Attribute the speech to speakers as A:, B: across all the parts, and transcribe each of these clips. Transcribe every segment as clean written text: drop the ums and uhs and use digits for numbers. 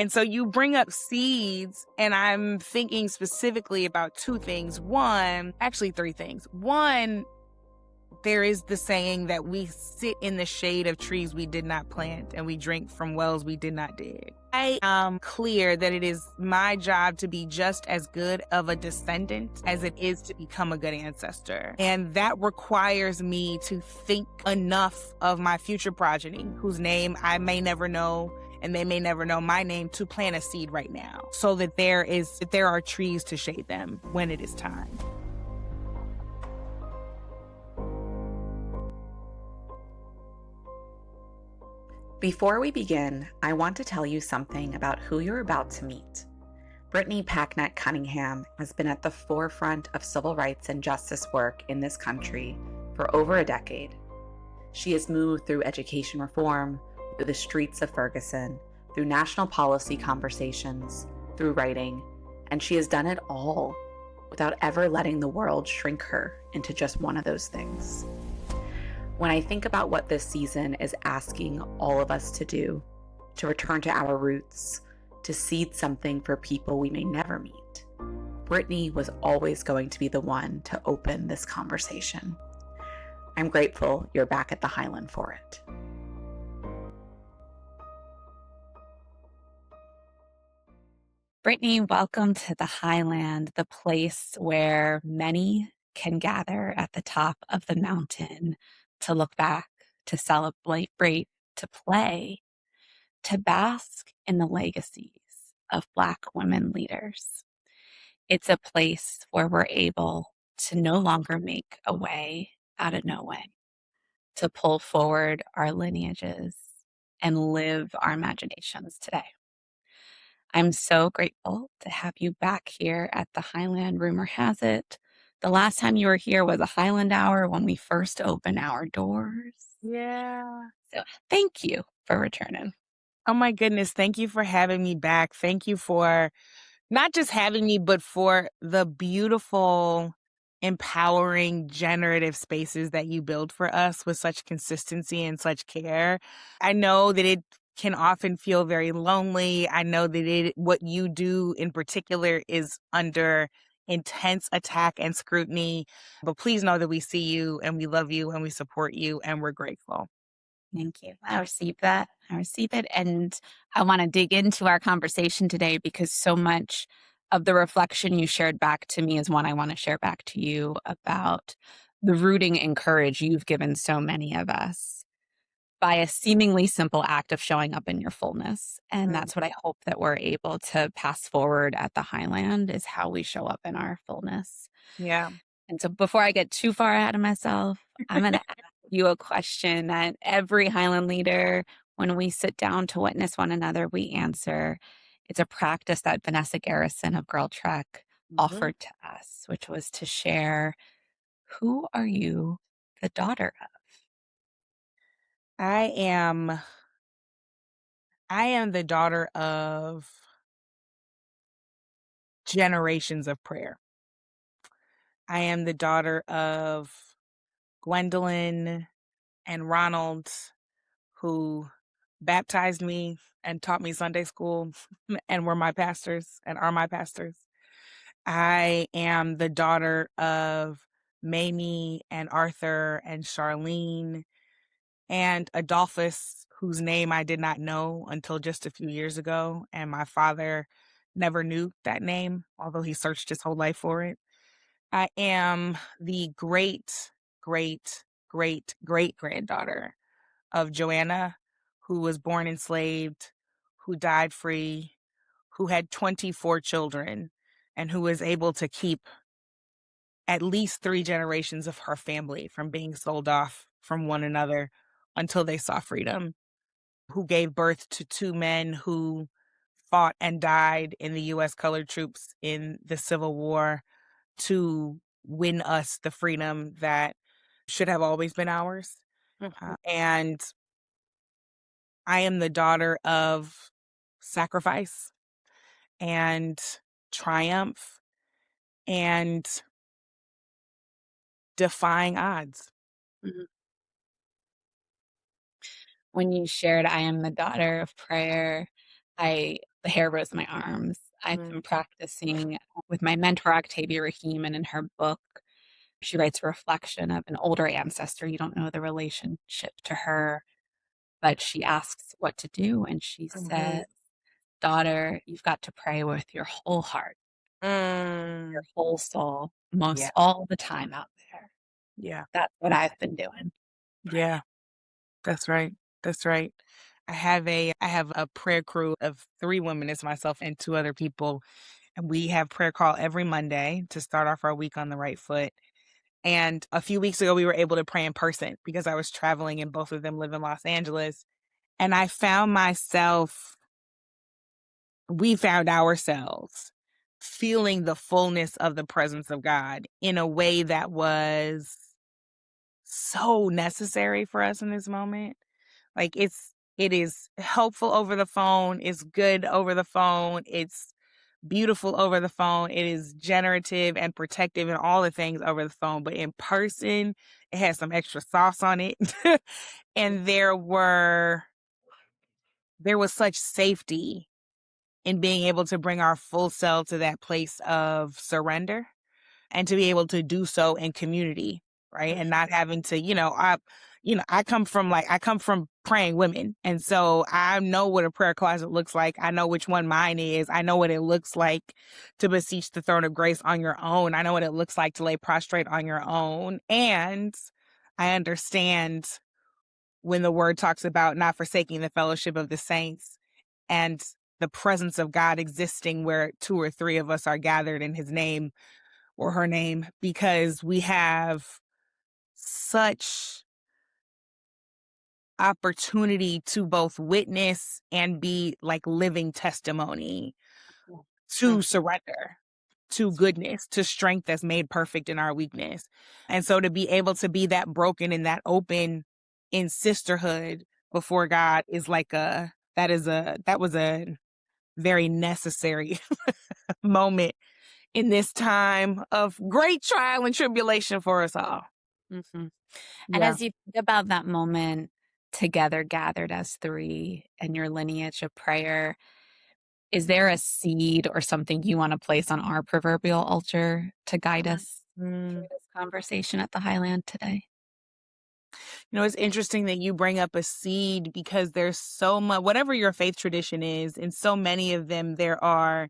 A: And so you bring up seeds, and I'm thinking specifically about two things. One, actually three things. One, there is the saying that we sit in the shade of trees we did not plant and we drink from wells we did not dig. I am clear that it is my job to be just as good of a descendant as it is to become a good ancestor. And that requires me to think enough of my future progeny, whose name I may never know and they may never know my name, to plant a seed right now so that there are trees to shade them when it is time.
B: Before we begin, I want to tell you something about who you're about to meet. Brittany Packnett Cunningham has been at the forefront of civil rights and justice work in this country for over a decade. She has moved through education reform, through the streets of Ferguson, through national policy conversations, through writing, and she has done it all without ever letting the world shrink her into just one of those things. When I think about what this season is asking all of us to do, to return to our roots, to seed something for people we may never meet, Brittany was always going to be the one to open this conversation. I'm grateful you're back at the Highland for it.
C: Brittany, welcome to the Highland, the place where many can gather at the top of the mountain to look back, to celebrate, to play, to bask in the legacies of Black women leaders. It's a place where we're able to no longer make a way out of no way, to pull forward our lineages and live our imaginations today. I'm so grateful to have you back here at the Highland. Rumor has it, the last time you were here was a Highland hour when we first opened our doors.
A: Yeah.
C: So thank you for returning.
A: Oh my goodness. Thank you for having me back. Thank you for not just having me, but for the beautiful, empowering, generative spaces that you build for us with such consistency and such care. I know that it can often feel very lonely. I know that what you do in particular is under intense attack and scrutiny, but please know that we see you and we love you and we support you and we're grateful.
C: Thank you. I receive that. I receive it. And I want to dig into our conversation today because so much of the reflection you shared back to me is one I want to share back to you about the rooting and courage you've given so many of us by a seemingly simple act of showing up in your fullness. And that's what I hope that we're able to pass forward at the Highland, is how we show up in our fullness.
A: Yeah.
C: And so before I get too far ahead of myself, I'm going to ask you a question that every Highland leader, when we sit down to witness one another, we answer. It's a practice that Vanessa Garrison of Girl Trek offered to us, which was to share, who are you the daughter of?
A: I am the daughter of generations of prayer. I am the daughter of Gwendolyn and Ronald, who baptized me and taught me Sunday school and were my pastors and are my pastors. I am the daughter of Mamie and Arthur and Charlene and Adolphus, whose name I did not know until just a few years ago. And my father never knew that name, although he searched his whole life for it. I am the great, great, great, great granddaughter of Joanna, who was born enslaved, who died free, who had 24 children, and who was able to keep at least 3 generations of her family from being sold off from one another until they saw freedom, who gave birth to 2 men who fought and died in the US colored troops in the Civil War to win us the freedom that should have always been ours. And I am the daughter of sacrifice and triumph and defying odds.
C: Mhm. When you shared, I am the daughter of prayer, I the hair rose on my arms. I've
A: Mm.
C: been practicing with my mentor, Octavia Rahim, and in her book, she writes a reflection of an older ancestor. You don't know the relationship to her, but she asks what to do. And she
A: Mhm.
C: says, daughter, you've got to pray with your whole heart, your
A: Mm.
C: whole soul,
A: Yeah,
C: most all the time out there.
A: yeah,
C: That's what I've been doing.
A: yeah. That's right. That's right. I have a prayer crew of 3 women. It's myself and 2 other people, and we have prayer call every Monday to start off our week on the right foot. And a few weeks ago, we were able to pray in person because I was traveling and both of them live in Los Angeles. And I found myself we found ourselves feeling the fullness of the presence of God in a way that was so necessary for us in this moment. Like, it is helpful over the phone, it's good over the phone, it's beautiful over the phone, it is generative and protective and all the things over the phone, but in person, it has some extra sauce on it. And there was such safety in being able to bring our full self to that place of surrender and to be able to do so in community, right? And not having to, I come from praying women. And so I know what a prayer closet looks like. I know which one mine is. I know what it looks like to beseech the throne of grace on your own. I know what it looks like to lay prostrate on your own. And I understand when the word talks about not forsaking the fellowship of the saints and the presence of God existing where 2 or 3 of us are gathered in his name or her name, because we have such opportunity to both witness and be like living testimony to surrender, to goodness, to strength that's made perfect in our weakness. And so to be able to be that broken and that open in sisterhood before God is like that was a very necessary moment in this time of great trial and tribulation for us all.
C: Mhm. And
A: Yeah.
C: as you think about that moment together, gathered as three and your lineage of prayer, is there a seed or something you want to place on our proverbial altar to guide us through
A: Mm.
C: this conversation at the Highland today?
A: It's interesting that you bring up a seed because there's so much, whatever your faith tradition is, in so many of them, there are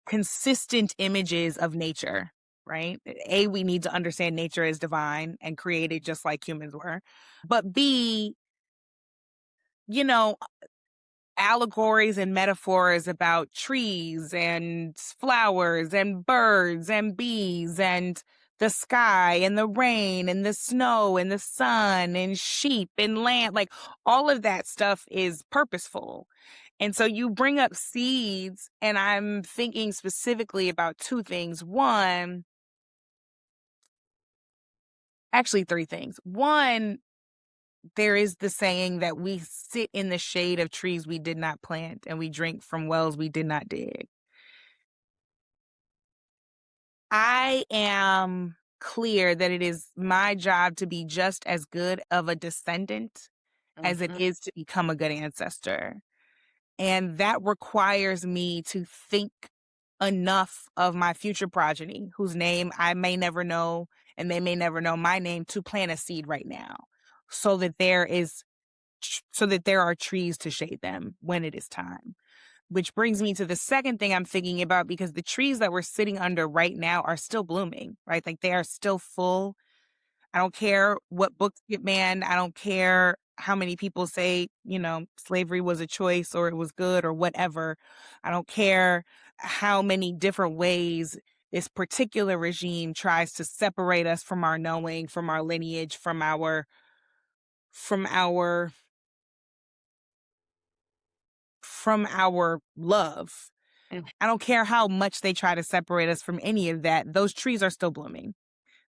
A: consistent images of nature, right? A, we need to understand nature is divine and created just like humans were. But B, you know, allegories and metaphors about trees and flowers and birds and bees and the sky and the rain and the snow and the sun and sheep and land, like all of that stuff is purposeful. And so you bring up seeds, and I'm thinking specifically about 2 things. One, actually 3 things. One, there is the saying that we sit in the shade of trees we did not plant and we drink from wells we did not dig. I am clear that it is my job to be just as good of a descendant as it
C: Mhm.
A: is to become a good ancestor. And that requires me to think enough of my future progeny, whose name I may never know and they may never know my name, to plant a seed right now so that so that there are trees to shade them when it is time. Which brings me to the second thing I'm thinking about, because the trees that we're sitting under right now are still blooming, right? Like they are still full. I don't care what books get banned. I don't care how many people say, slavery was a choice or it was good or whatever. I don't care how many different ways this particular regime tries to separate us from our knowing, from our lineage, from our from our love. I don't care how much they try to separate us from any of that. Those trees are still blooming.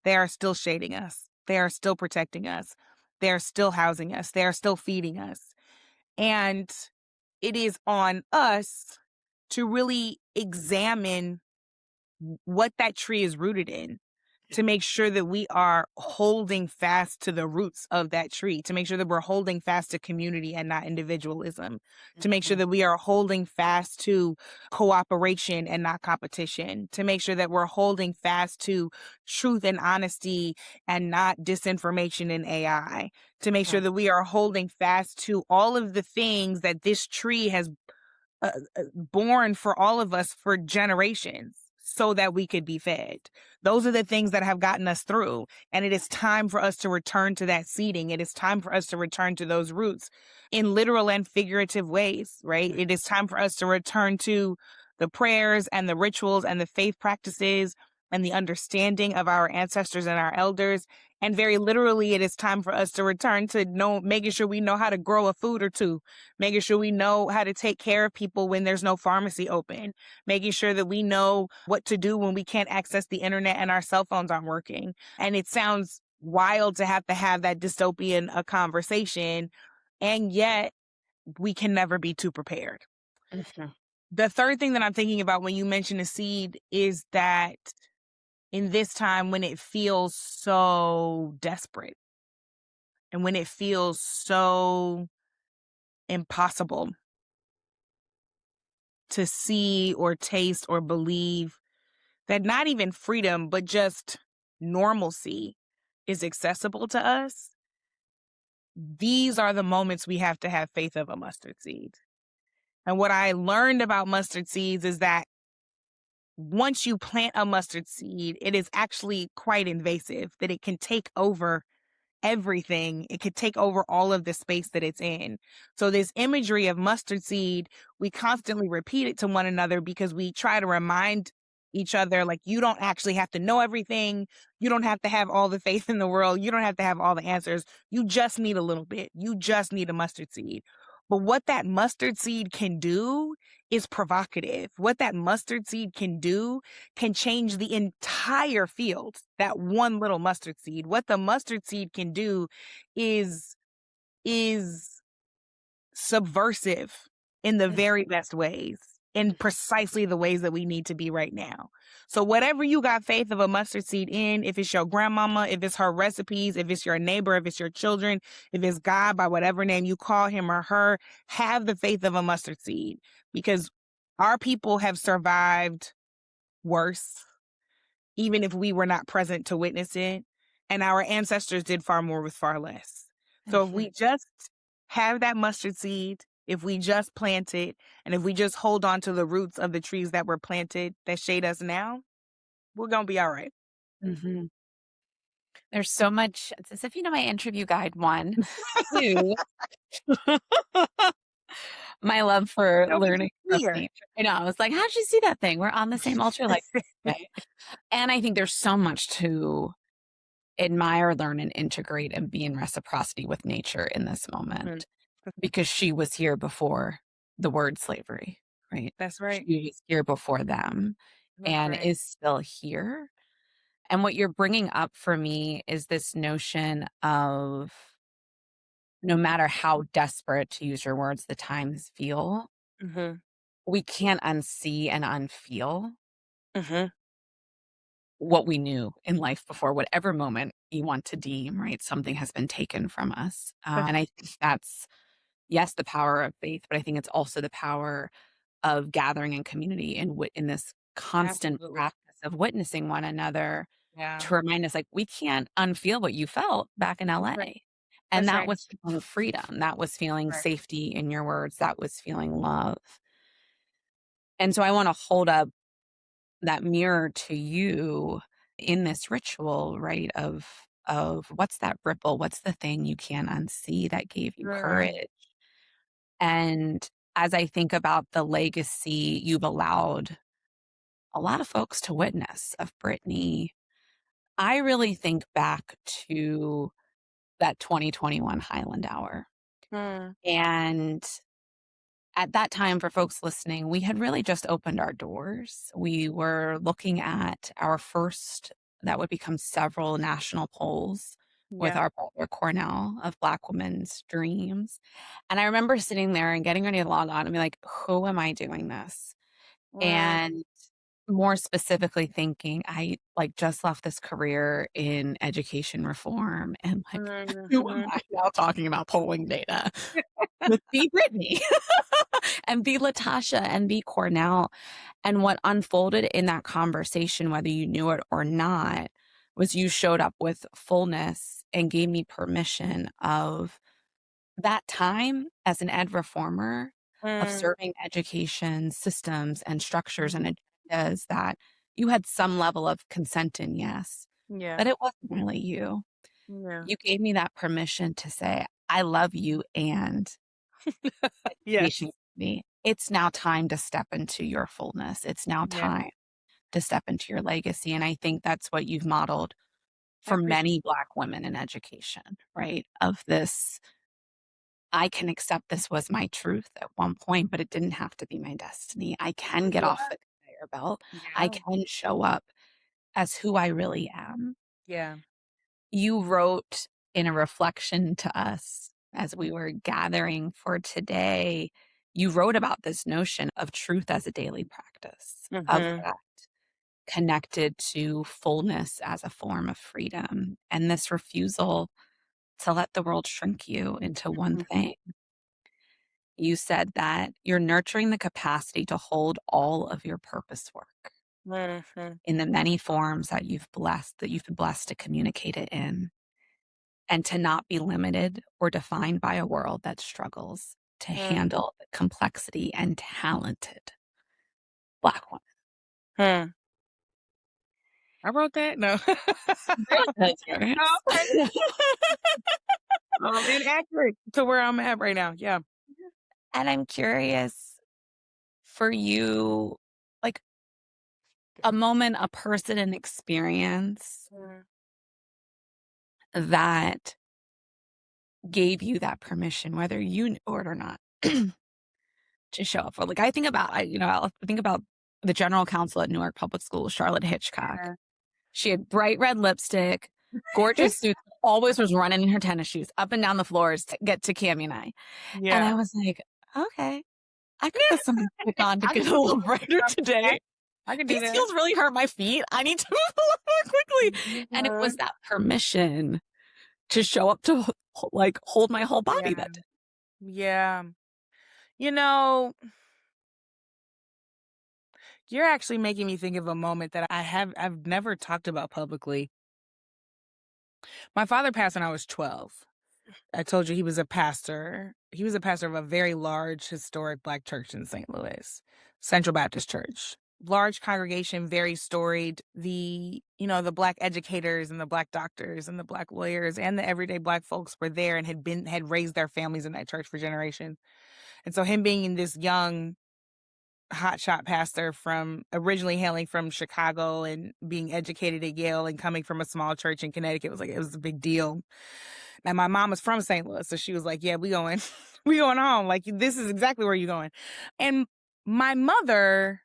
A: They are still shading us. They are still protecting us. They are still housing us. They are still feeding us. And it is on us to really examine what that tree is rooted in. to make sure that we are holding fast to the roots of that tree, to make sure that we're holding fast to community and not individualism, to make sure
B: Mhm.
A: that we are holding fast to cooperation and not competition, to make sure that we're holding fast to truth and honesty and not disinformation and AI, to make sure
B: Mhm.
A: that we are holding fast to all of the things that this tree has born for all of us for generations so that we could be fed. Those are the things that have gotten us through. And it is time for us to return to that seeding. It is time for us to return to those roots in literal and figurative ways, right? It is time for us to return to the prayers and the rituals and the faith practices and the understanding of our ancestors and our elders. And very literally, it is time for us to return to making sure we know how to grow a food or two, making sure we know how to take care of people when there's no pharmacy open, making sure that we know what to do when we can't access the internet and our cell phones aren't working. And it sounds wild to have that dystopian conversation, and yet we can never be too prepared.
B: Mhm.
A: The third thing that I'm thinking about when you mention a seed is that in this time when it feels so desperate and when it feels so impossible to see or taste or believe that not even freedom, but just normalcy is accessible to us, these are the moments we have to have faith of a mustard seed. And what I learned about mustard seeds is that once you plant a mustard seed, it is actually quite invasive, that it can take over everything. It could take over all of the space that it's in. So this imagery of mustard seed, we constantly repeat it to one another because we try to remind each other, like, you don't actually have to know everything. You don't have to have all the faith in the world. You don't have to have all the answers. You just need a little bit. You just need a mustard seed. But what that mustard seed can do is provocative. What that mustard seed can change the entire field, that one little mustard seed. What the mustard seed can do is is subversive in the very best ways, in precisely the ways that we need to be right now. So whatever you got faith of a mustard seed in, if it's your grandmama, if it's her recipes, if it's your neighbor, if it's your children, if it's God by whatever name you call him or her, have the faith of a mustard seed, because our people have survived worse even if we were not present to witness it. And our ancestors did far more with far less. So if
B: Mhm.
A: we just have that mustard seed, if we just plant it, and if we just hold on to the roots of the trees that were planted that shade us now, we're going to be all right.
C: Mhm. There's so much it's as if you know my interview guide, 1. 2, my love for
A: No, it's
C: learning from
A: clear.
C: nature. I know, I was like, "How'd you see that thing? We're on the same ultralight." Okay. And I think there's so much to admire, learn, and integrate and be in reciprocity with nature in this
A: Mm,
C: moment because she was here before the word slavery, right?
A: that's right.
C: She was here before them
A: That's
C: and
A: right.
C: is still here. And what you're bringing up for me is this notion of no matter how desperate, to use your words, the times feel,
A: Hmm.
C: we can't unsee and unfeel
A: Hmm.
C: what we knew in life before, whatever moment you want to deem, right? Something has been taken from us. And I think that's, yes, the power of faith, but I think it's also the power of gathering in community and in this constant
A: Absolutely.
C: practice of witnessing one another
A: Yeah.
C: to remind us, like, we can't unfeel what you felt back in
A: That's right.
C: LA. And
A: That's
C: that
A: right.
C: was feeling freedom. That was feeling
A: Right.
C: safety in your words. That was feeling love. And so I want to hold up that mirror to you in this ritual, right? Of what's that ripple? What's the thing you can't unsee that gave you
A: Right.
C: courage? And as I think about the legacy you've allowed a lot of folks to witness of Brittany, I really think back to that 2021 Highland Hour.
A: Mm,
C: And at that time, for folks listening, we had really just opened our doors. We were looking at our first, that would become several national polls with
A: yeah.
C: our brother Cornell of Black Women's Dreams. And I remember sitting there and getting ready to log on and be like, who am I doing this?
A: Right.
C: And more specifically thinking, I, like, just left this career in education reform, and, like, who am
A: Mhm.
C: I now talking about polling data? With be Brittany, and be Latasha, and be Cornell, and what unfolded in that conversation, whether you knew it or not, was you showed up with fullness and gave me permission of that time as an ed reformer, of
A: Mm,
C: serving education systems and structures
A: mhm.
C: and agendas that you had some level of consent in, yes,
A: Yeah,
C: but it wasn't really you.
A: yeah.
C: You gave me that permission to say, "I love you and
A: Yes.
C: education me. It's now time to step into your fullness. It's now
A: Yeah,
C: time to step into your legacy." And I think that's what you've modeled
A: I
C: for
A: appreciate
C: many Black women in education, right? Of this, I can accept this was my truth at one point, but it didn't have to be my destiny. I can get off
A: Yeah,
C: the conveyor belt. I
A: yeah,
C: can show up as who I really am.
A: yeah.
C: You wrote in a reflection to us as we were gathering for today, you wrote about this notion of truth as a daily practice, of
A: Mhm,
C: that connected to fullness as a form of freedom, and this refusal to let the world shrink you into one
A: mhm,
C: thing. You said that you're nurturing the capacity to hold all of your purpose work
A: mhm,
C: in the many forms that you've been blessed to communicate it in, and to not be limited or defined by a world that struggles to
A: mm,
C: handle the complexity and talented Black woman.
A: hmm. I wrote that? No.
C: Great. That's
A: Oh,
C: yours.
A: okay. Inaccurate to where I'm at right now, yeah.
C: And I'm curious for you, like a moment, a person, an experience
A: Mm,
C: that gave you that permission, whether you knew it or not, to show up for. Like I think about, I think about the general counsel at Newark Public Schools, Charlotte Hitchcock.
A: yeah.
C: She had bright red lipstick, gorgeous suits, always was running in her tennis shoes up and down the floors to get to Cammy and I. And I
A: Yeah.
C: was like, okay, I could put some lipstick on to
A: I
C: get
A: can
C: a little brighter
A: I
C: today.
A: I can do
C: These
A: that.
C: heels really hurt my feet. I need to move a little more quickly. And it was
A: Mhm.
C: that permission to show up to like hold my whole body
A: Yeah,
C: that day.
A: yeah. You know, you're actually making me think of a moment that I've never talked about publicly. My father passed when I was 12. I told you he was a pastor. He was a pastor of a very large historic Black church in St. Louis, Central Baptist Church. Large congregation, very storied. The Black educators and the Black doctors and the Black lawyers and the everyday Black folks were there and had raised their families in that church for generations. And so him being this young hotshot pastor from originally hailing from Chicago and being educated at Yale and coming from a small church in Connecticut was like it was a big deal. And my mom was from St. Louis, so she was like, "Yeah, we going, we going home. Like this is exactly where you going." And my mother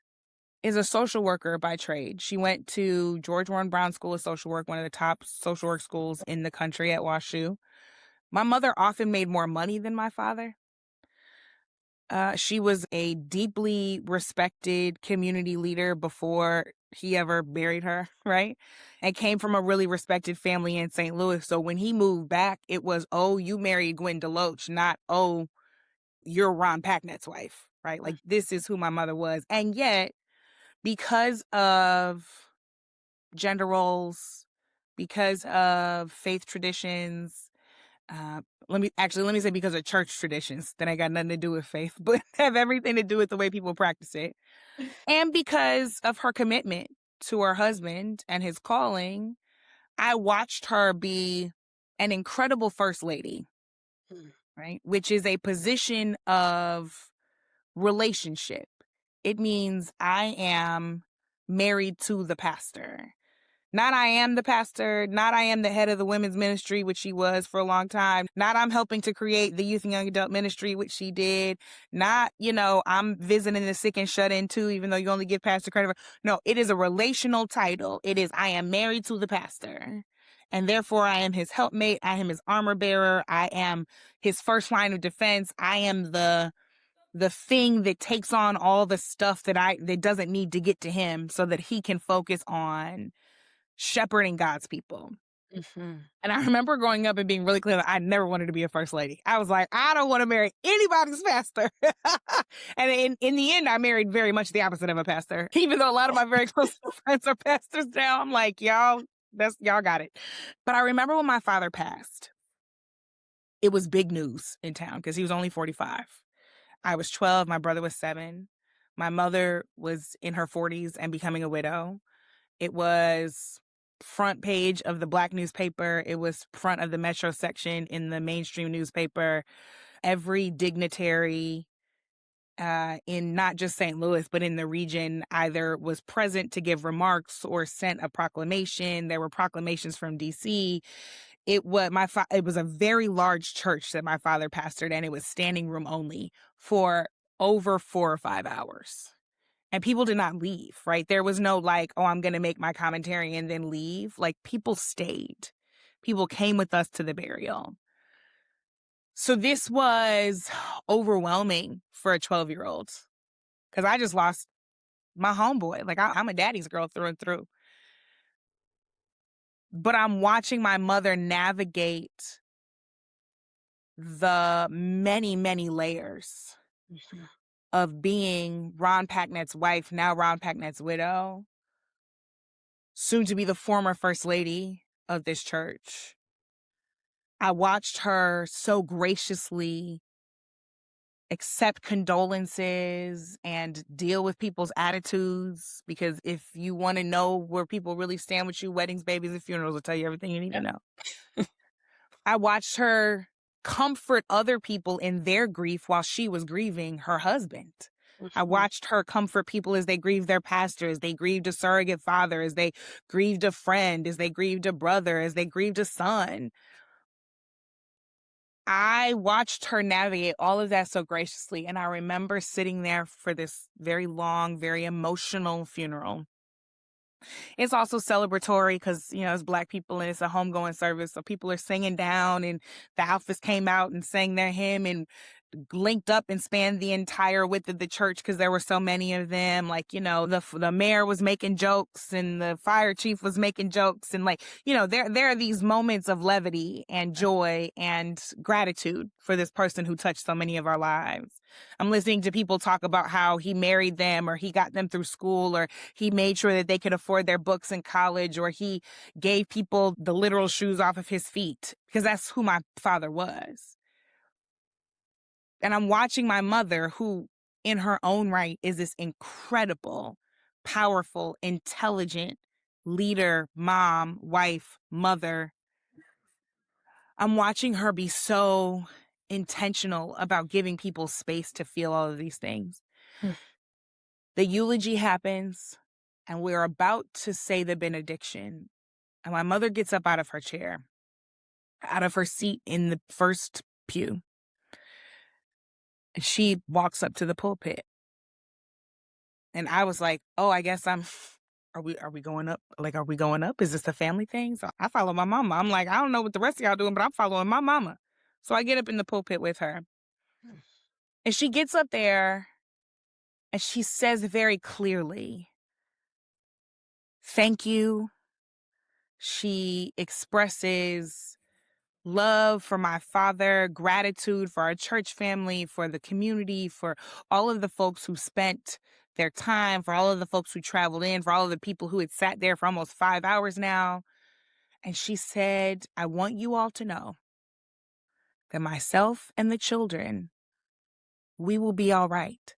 A: is a social worker by trade. She went to George Warren Brown School of Social Work, one of the top social work schools in the country at WashU. My mother often made more money than my father. She was a deeply respected community leader before he ever married her, right? And came from a really respected family in St. Louis. So when he moved back, it was, oh, you married Gwen Deloach, not, oh, you're Ron Packnett's wife, right? Like this is who my mother was. And yet, because of gender roles, because of faith traditions, uh, let me say because of church traditions that ain't got nothing to do with faith, but have everything to do with the way people practice it. And because of her commitment to her husband and his calling, I watched her be an incredible first lady,
C: Mm.
A: right? Which is a position of relationship. It means I am married to the pastor. Not I am the pastor, not I am the head of the women's ministry, which she was for a long time. Not I'm helping to create the youth and young adult ministry, which she did. Not, I'm visiting the sick and shut in too, even though you only give pastor credit. No, it is a relational title. It is I am married to the pastor. And therefore I am his helpmate. I am his armor bearer. I am his first line of defense. I am the the thing that takes on all the stuff that doesn't need to get to him so that he can focus on shepherding God's people.
C: Mhm.
A: And I remember growing up and being really clear that I never wanted to be a first lady. I was like, I don't want to marry anybody's pastor. And in the end, I married very much the opposite of a pastor. Even though a lot of my very close friends are pastors now, I'm like, y'all got it. But I remember when my father passed, it was big news in town because he was only 45. I was 12. My brother was 7. My mother was in her 40s and becoming a widow. It was front page of the Black newspaper. It was front of the Metro section in the mainstream newspaper. Every dignitary in not just St. Louis, but in the region either was present to give remarks or sent a proclamation. There were proclamations from D.C. It was a very large church that my father pastored, and it was standing room only for over 4 or 5 hours. And people did not leave, right? There was no like, oh, I'm going to make my commentary and then leave. Like, people stayed. People came with us to the burial. So this was overwhelming for a 12-year-old because I just lost my homeboy. Like, I'm a daddy's girl through and through. But I'm watching my mother navigate the many, many layers
C: Mhm.
A: of being Ron Packnett's wife, now Ron Packnett's widow, soon to be the former first lady of this church. I watched her so graciously accept condolences and deal with people's attitudes, because if you want to know where people really stand with you, weddings, babies, and funerals will tell you everything you need to know. I watched her comfort other people in their grief while she was grieving her husband. I
C: Mhm.
A: watched her comfort people as they grieved their pastor, as they grieved a surrogate father, as they grieved a friend, as they grieved a brother, as they grieved a son. I watched her navigate all of that so graciously, and I remember sitting there for this very long, very emotional funeral. It's also celebratory because, it's Black people and it's a homegoing service, so people are singing down, and the Alphas came out and sang their hymn and linked up and spanned the entire width of the church because there were so many of them. Like, the mayor was making jokes and the fire chief was making jokes, and like, there are these moments of levity and joy and gratitude for this person who touched so many of our lives. I'm listening to people talk about how he married them, or he got them through school, or he made sure that they could afford their books in college, or he gave people the literal shoes off of his feet, because that's who my father was. And I'm watching my mother, who in her own right is this incredible, powerful, intelligent leader, mom, wife, mother. I'm watching her be so intentional about giving people space to feel all of these things.
C: Mm.
A: The eulogy happens, and we're about to say the benediction. And my mother gets up out of her chair, out of her seat in the first pew. And she walks up to the pulpit. And I was like, oh, I guess are we going up? Like, are we going up? Is this a family thing? So I follow my mama. I'm like, I don't know what the rest of y'all doing, but I'm following my mama. So I get up in the pulpit with her. And she gets up there and she says very clearly, thank you. She expresses love for my father, gratitude for our church family, for the community, for all of the folks who spent their time, for all of the folks who traveled in, for all of the people who had sat there for almost 5 hours now. And she said, I want you all to know that myself and the children, we will be all right.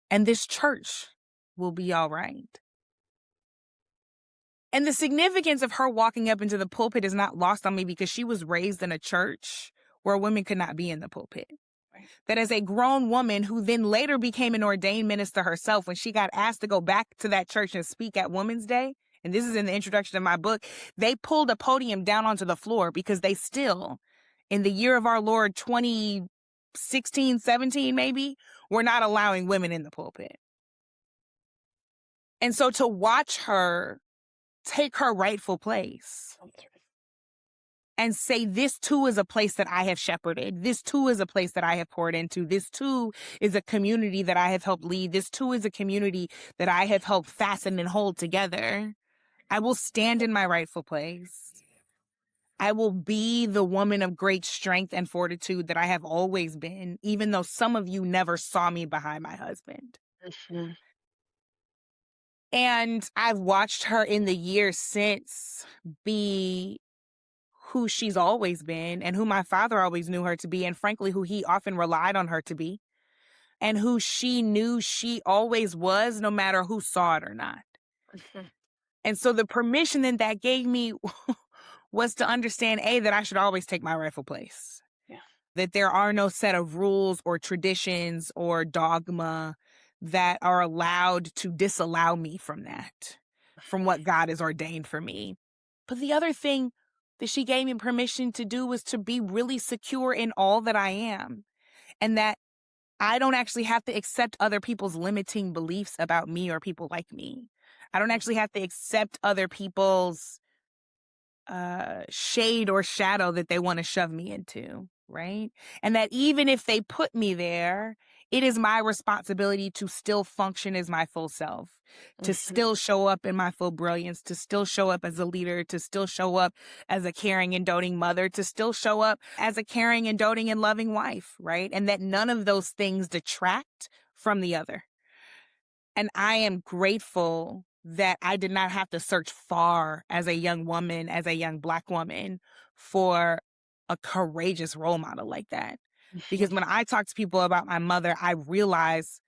A: And this church will be all right. And the significance of her walking up into the pulpit is not lost on me, because she was raised in a church where women could not be in the pulpit.
C: Right.
A: That as a grown woman who then later became an ordained minister herself, when she got asked to go back to that church and speak at Women's Day, and this is in the introduction of my book, they pulled a podium down onto the floor because they still, in the year of our Lord 2016, 17 maybe, were not allowing women in the pulpit. And so to watch her take her rightful place and say, this too is a place that I have shepherded. This too is a place that I have poured into. This too is a community that I have helped lead. This too is a community that I have helped fasten and hold together. I will stand in my rightful place. I will be the woman of great strength and fortitude that I have always been, even though some of you never saw me behind my husband.
B: Mhm.
A: And I've watched her in the years since be who she's always been and who my father always knew her to be, and frankly, who he often relied on her to be, and who she knew she always was, no matter who saw it or not.
B: Mhm.
A: And so the permission that that gave me was to understand, A, that I should always take my rightful place,
B: Yeah.
A: that there are no set of rules or traditions or dogma that are allowed to disallow me from that, from what God has ordained for me. But the other thing that she gave me permission to do was to be really secure in all that I am, and that I don't actually have to accept other people's limiting beliefs about me or people like me. I don't actually have to accept other people's shade or shadow that they want to shove me into, right? And that even if they put me there, it is my responsibility to still function as my full self, to
B: Mhm.
A: still show up in my full brilliance, to still show up as a leader, to still show up as a caring and doting mother, to still show up as a caring and doting and loving wife, right? And that none of those things detract from the other. And I am grateful that I did not have to search far as a young woman, as a young Black woman, for a courageous role model like that.
B: Mhm.
A: Because when I talk to people about my mother, I realize,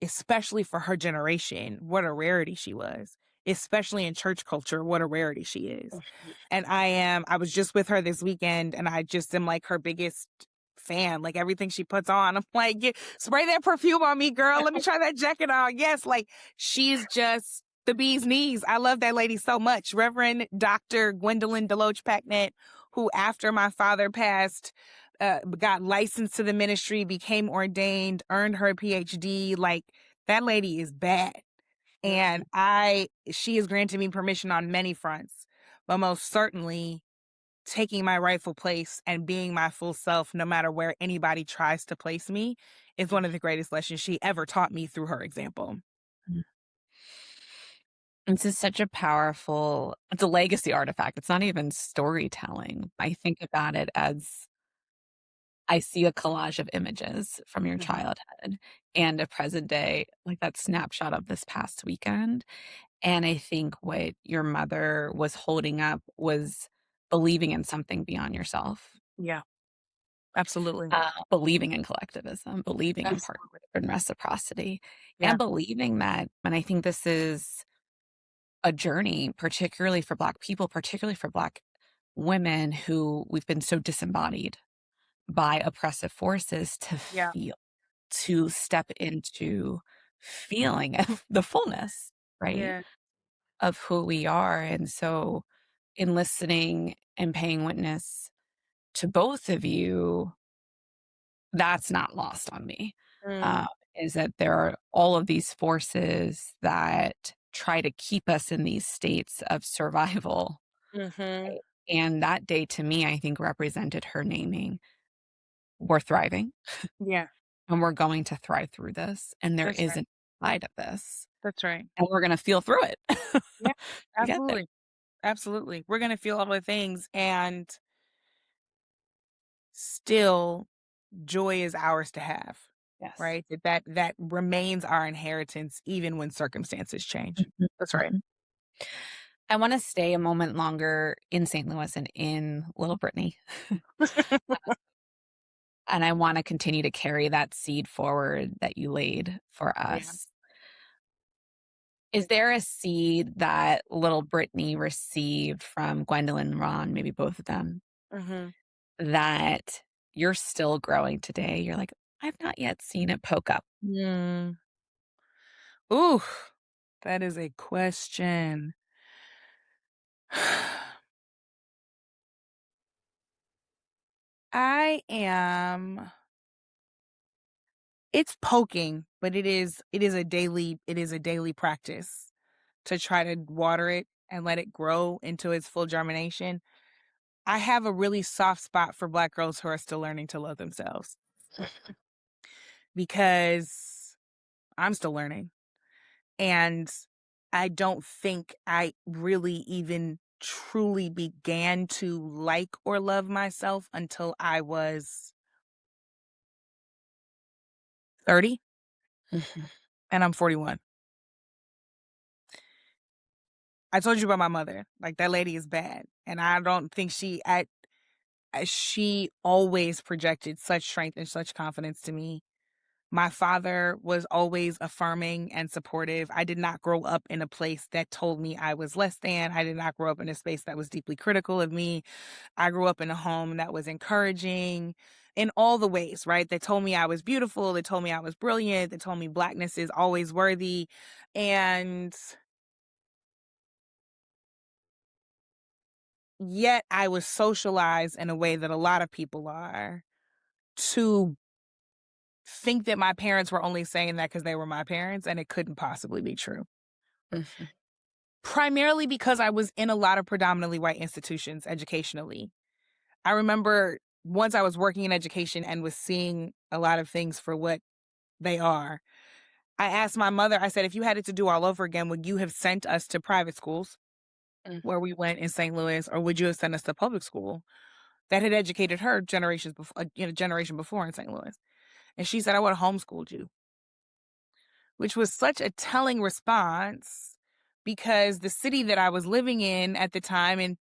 A: especially for her generation, what a rarity she was, especially in church culture, what a rarity she is. And I was just with her this weekend, and I just am like her biggest fan. Like everything she puts on, I'm like, spray that perfume on me, girl. Let me try that jacket on. Yes, like she's just the bee's knees. I love that lady so much. Reverend Dr. Gwendolyn Deloach Packnett, who after my father passed, got licensed to the ministry, became ordained, earned her PhD. Like that lady is bad. And
B: Mhm.
A: she has granted me permission on many fronts, but most certainly taking my rightful place and being my full self, no matter where anybody tries to place me, is one of the greatest lessons she ever taught me through her example.
C: Mhm. This is such a powerful it's a legacy artifact. It's not even storytelling. I think about it as I see a collage of images from your
A: Mhm.
C: childhood and a present day, like that snapshot of this past weekend. And I think what your mother was holding up was believing in something beyond yourself,
A: Yeah, absolutely.
C: believing in collectivism, believing in
A: Absolutely.
C: partnership and reciprocity,
A: Yeah.
C: and believing that. And I think this is a journey, particularly for Black people, particularly for Black women who we've been so disembodied by oppressive forces to
A: Yeah.
C: feel, to step into feeling of the fullness, right,
A: Yeah.
C: of who we are. And so, in listening and paying witness to both of you, that's not lost on me.
A: Mm.
C: Uh, is that there are all of these forces that try to keep us in these states of survival.
A: Mhm.
C: Right? And that day to me, I think represented her naming, we're thriving
A: Yeah.
C: and we're going to thrive through this. And there
A: That's
C: is
A: right.
C: an side of this
A: That's right.
C: and we're going to feel through it
A: Yeah.
C: to get there.
A: Absolutely. Absolutely. We're gonna feel all the things, and still joy is ours to have,
C: Yes.
A: right? That remains our inheritance even when circumstances change.
C: Mhm,
A: That's right.
C: mhm. I want to stay a moment longer in St. Louis and in Little Brittany. And I want to continue to carry that seed forward that you laid for
A: Yeah.
C: us. Is there a seed that little Brittany received from Gwendolyn and Ron, maybe both of them,
A: Mhm.
C: that you're still growing today? You're like, I've not yet seen it poke up.
A: Mm. Ooh, that is a question. I am it's poking, but it is a daily practice to try to water it and let it grow into its full germination. I have a really soft spot for Black girls who are still learning to love themselves because I'm still learning. And I don't think I really even truly began to like or love myself until I was 30
B: Mhm.
A: and I'm 41. I told you about my mother. Like that lady is bad. And I don't think she always projected such strength and such confidence to me. My father was always affirming and supportive. I did not grow up in a place that told me I was less than. I did not grow up in a space that was deeply critical of me. I grew up in a home that was encouraging in all the ways, right? They told me I was beautiful. They told me I was brilliant. They told me blackness is always worthy. And yet I was socialized in a way that a lot of people are to think that my parents were only saying that because they were my parents, and it couldn't possibly be true.
B: Mhm.
A: Primarily because I was in a lot of predominantly white institutions educationally. I remember once I was working in education and was seeing a lot of things for what they are. I asked my mother, I said, if you had it to do all over again, would you have sent us to private schools
B: Mhm.
A: where we went in St. Louis, or would you have sent us to public school that had educated her generations before, generation before in St. Louis? And she said, I would have homeschooled you, which was such a telling response because the city that I was living in at the time, and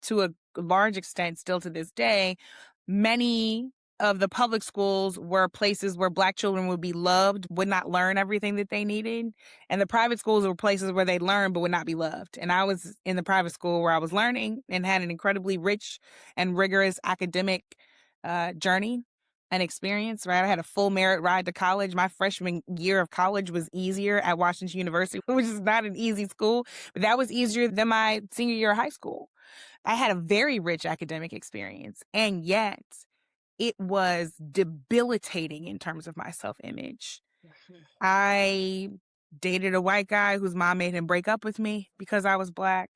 A: to a large extent still to this day, many of the public schools were places where Black children would be loved, would not learn everything that they needed. And the private schools were places where they learned but would not be loved. And I was in the private school where I was learning and had an incredibly rich and rigorous academic journey and experience, right? I had a full merit ride to college. My freshman year of college was easier at Washington University, which is not an easy school, but that was easier than my senior year of high school. I had a very rich academic experience, and yet it was debilitating in terms of my self-image.
B: Mhm.
A: I dated a white guy whose mom made him break up with me because I was Black.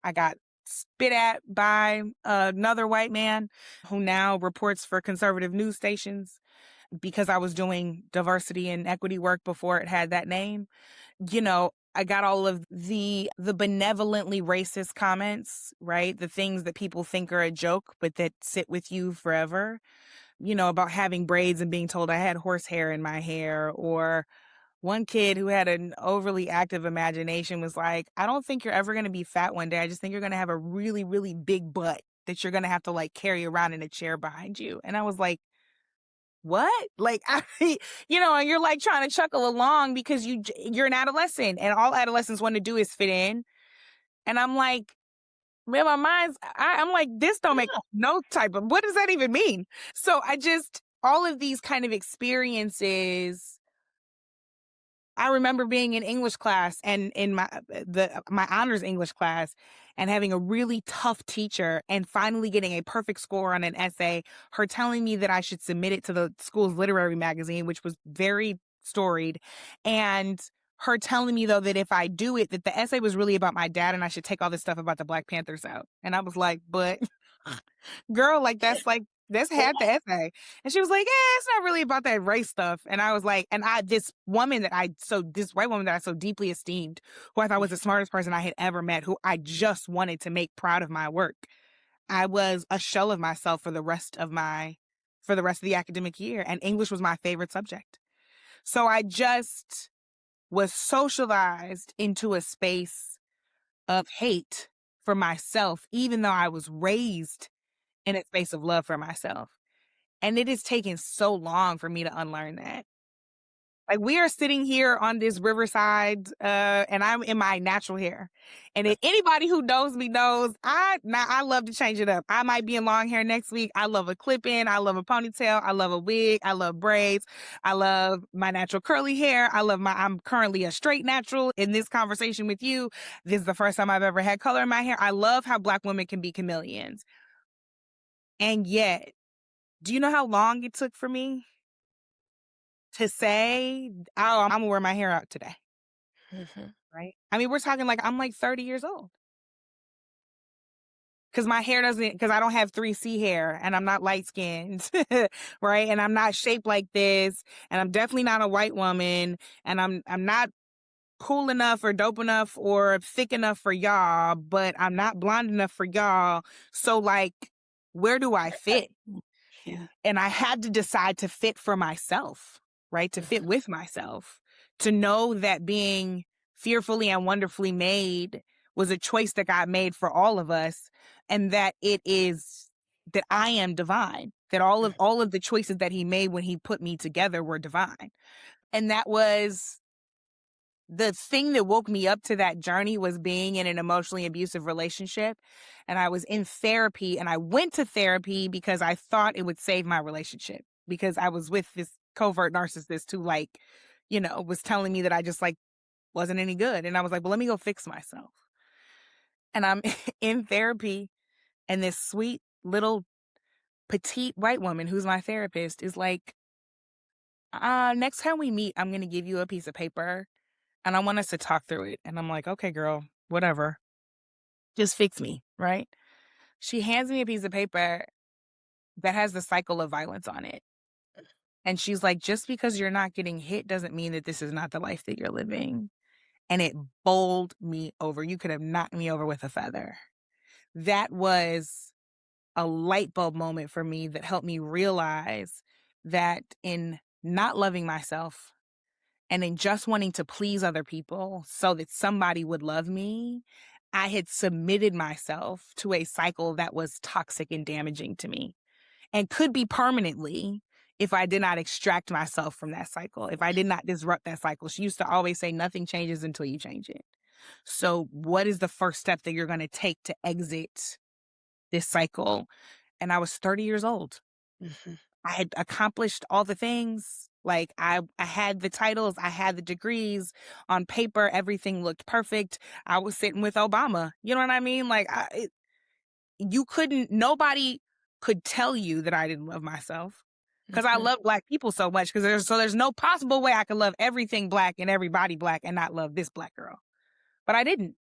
A: I got spit at by another white man who now reports for conservative news stations because I was doing diversity and equity work before it had that name. I got all of the benevolently racist comments, right? The things that people think are a joke, but that sit with you forever. About having braids and being told I had horsehair in my hair, or one kid who had an overly active imagination was like, I don't think you're ever going to be fat one day. I just think you're going to have a really, really big butt that you're going to have to like carry around in a chair behind you. And I was like, what? Like, and you're like trying to chuckle along because you're an adolescent and all adolescents want to do is fit in. And I'm like, man, my mind's, I'm like, this don't make
B: Yeah.
A: no type of, what does that even mean? So all of these kind of experiences. I remember being in English class and in my honors English class and having a really tough teacher and finally getting a perfect score on an essay, her telling me that I should submit it to the school's literary magazine, which was very storied, and her telling me though that if I do it, that the essay was really about my dad and I should take all this stuff about the Black Panthers out. And I was like, but girl, that's half the essay. And she was like, yeah, it's not really about that race stuff. And I was like, this this white woman that I so deeply esteemed, who I thought was the smartest person I had ever met, who I just wanted to make proud of my work. I was a shell of myself for the rest of the academic year. And English was my favorite subject. So I just was socialized into a space of hate for myself, even though I was raised in a space of love for myself. And it has taken so long for me to unlearn that. Like, we are sitting here on this riverside, and I'm in my natural hair. And if anybody who knows me knows, I love to change it up. I might be in long hair next week. I love a clip in. I love a ponytail. I love a wig. I love braids. I love my natural curly hair. I'm currently a straight natural in this conversation with you. This is the first time I've ever had color in my hair. I love how Black women can be chameleons. And yet, do you know how long it took for me to say, "Oh, Imma wear my hair out today,"
B: Mhm.
A: right? I mean, we're talking like I'm like 30 years old. because my hair doesn't, because I don't have 3C hair and I'm not light skinned, right? And I'm not shaped like this, and I'm definitely not a white woman, and I'm not cool enough or dope enough or thick enough for y'all, but I'm not blonde enough for y'all. So like, where do I fit?
C: Yeah.
A: And I had to decide to fit for myself, right? To fit with myself, to know that being fearfully and wonderfully made was a choice that God made for all of us, and that it is that I am divine, that all of the choices that he made when he put me together were divine. And that was the thing that woke me up to that journey, was being in an emotionally abusive relationship. And I was in therapy, and I went to therapy because I thought it would save my relationship, because I was with this covert narcissist who like, was telling me that I just like wasn't any good. And I was like, well, let me go fix myself. And I'm in therapy, and this sweet little petite white woman who's my therapist is like, next time we meet, I'm going to give you a piece of paper and I want us to talk through it. And I'm like, okay, girl, whatever. Just fix me, right? She hands me a piece of paper that has the cycle of violence on it. And she's like, just because you're not getting hit doesn't mean that this is not the life that you're living. And it bowled me over. You could have knocked me over with a feather. That was a light bulb moment for me that helped me realize that in not loving myself and in just wanting to please other people so that somebody would love me, I had submitted myself to a cycle that was toxic and damaging to me, and could be permanently if I did not extract myself from that cycle, if I did not disrupt that cycle. She used to always say, nothing changes until you change it. So, what is the first step that you're going to take to exit this cycle? And I was 30 years old.
C: Mhm.
A: I had accomplished all the things. Like I had the titles, I had the degrees on paper. Everything looked perfect. I was sitting with Obama. You know what I mean? Like you couldn't. Nobody could tell you that I didn't love myself, because I
C: Mhm.
A: love Black people so much. Because there's no possible way I could love everything Black and everybody Black and not love this Black girl. But I didn't,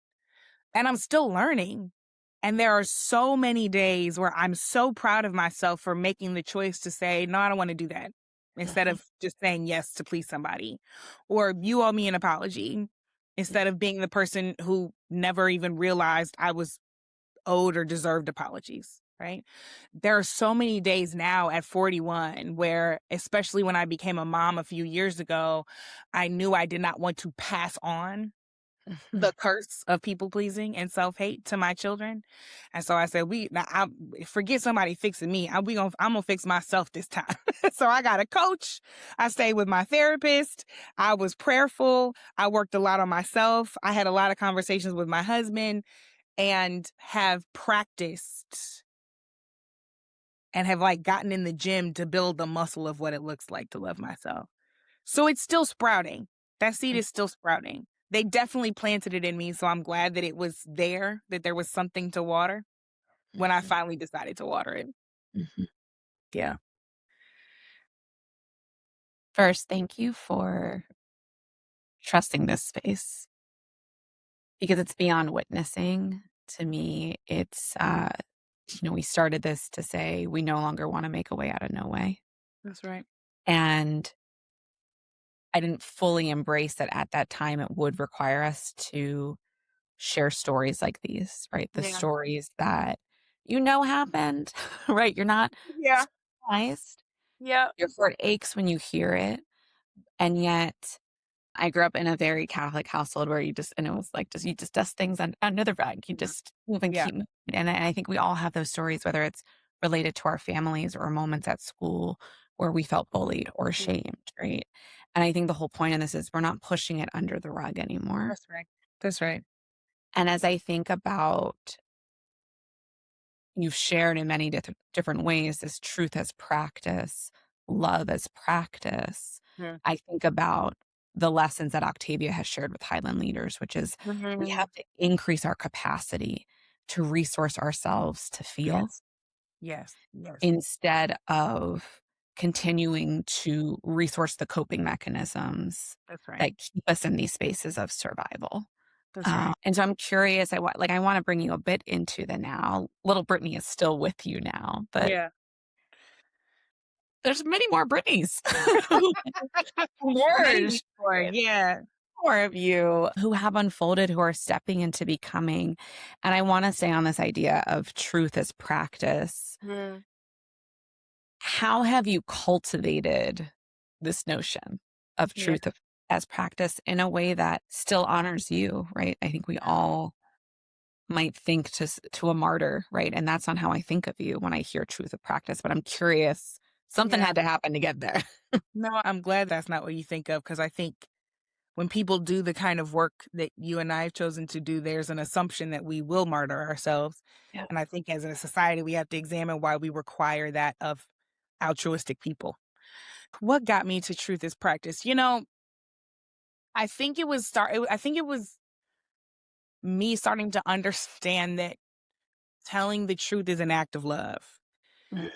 A: and I'm still learning. And there are so many days where I'm so proud of myself for making the choice to say, no, I don't want to do that, instead
C: Mhm.
A: of just saying yes to please somebody. Or you owe me an apology, instead of being the person who never even realized I was owed or deserved apologies. Right. There are so many days now at 41 where, especially when I became a mom a few years ago, I knew I did not want to pass on
C: Mhm.
A: the curse of people pleasing and self hate to my children. And so I said, I forget somebody fixing me. I'm gonna fix myself this time. So I got a coach. I stayed with my therapist. I was prayerful. I worked a lot on myself. I had a lot of conversations with my husband, and have practiced and have like gotten in the gym to build the muscle of what it looks like to love myself. So it's still sprouting. That seed is still sprouting. They definitely planted it in me, so I'm glad that it was there, that there was something to water when I
C: Mhm.
A: finally decided to water it.
C: Mhm.
A: Yeah.
C: First, thank you for trusting this space, because it's beyond witnessing. To me, it's, we started this to say we no longer want to make a way out of no way.
A: That's right.
C: And I didn't fully embrace that at that time it would require us to share stories like these, right? The
A: Yeah.
C: stories that happened, right? You're not
A: Yeah.
C: surprised.
A: Yeah.
C: Your heart aches when you hear it. And yet I grew up in a very Catholic household where and it was like, you just dust things under the rug. You
A: Yeah.
C: just move and
A: Yeah.
C: keep moving. And I think we all have those stories, whether it's related to our families or moments at school where we felt bullied or
A: Yeah.
C: shamed, right? And I think the whole point of this is we're not pushing it under the rug anymore.
A: That's right. That's right.
C: And as I think about, you've shared in many different ways this truth as practice, love as practice.
A: Yeah.
C: I think about the lessons that Octavia has shared with Highland leaders, which is we
A: Mhm.
C: have to increase our capacity to resource ourselves to feel
A: Yes. Yes. Yes.
C: instead of continuing to resource the coping mechanisms
A: That's right.
C: that keep us in these spaces of survival.
A: That's right.
C: And so I'm curious, I wanna bring you a bit into the now. Little Brittany is still with you now, but
A: Yeah.
C: there's many more Brittany's who
A: Many
C: emerged,
A: more, yeah.
C: more of you who have unfolded, who are stepping into becoming. And I wanna stay on this idea of truth as practice.
A: Mhm.
C: How have you cultivated this notion of
A: Yeah.
C: as practice in a way that still honors you, right? I think we all might think to a martyr, right? And that's not how I think of you when I hear truth of practice, but I'm curious. Something
A: Yeah.
C: had to happen to get there.
A: No, I'm glad that's not what you think of because I think when people do the kind of work that you and I have chosen to do, there's an assumption that we will martyr ourselves.
C: Yeah.
A: And I think as a society, we have to examine why we require that of altruistic people. What got me to truth is practice? I think it was me starting to understand that telling the truth is an act of love.
C: Mm,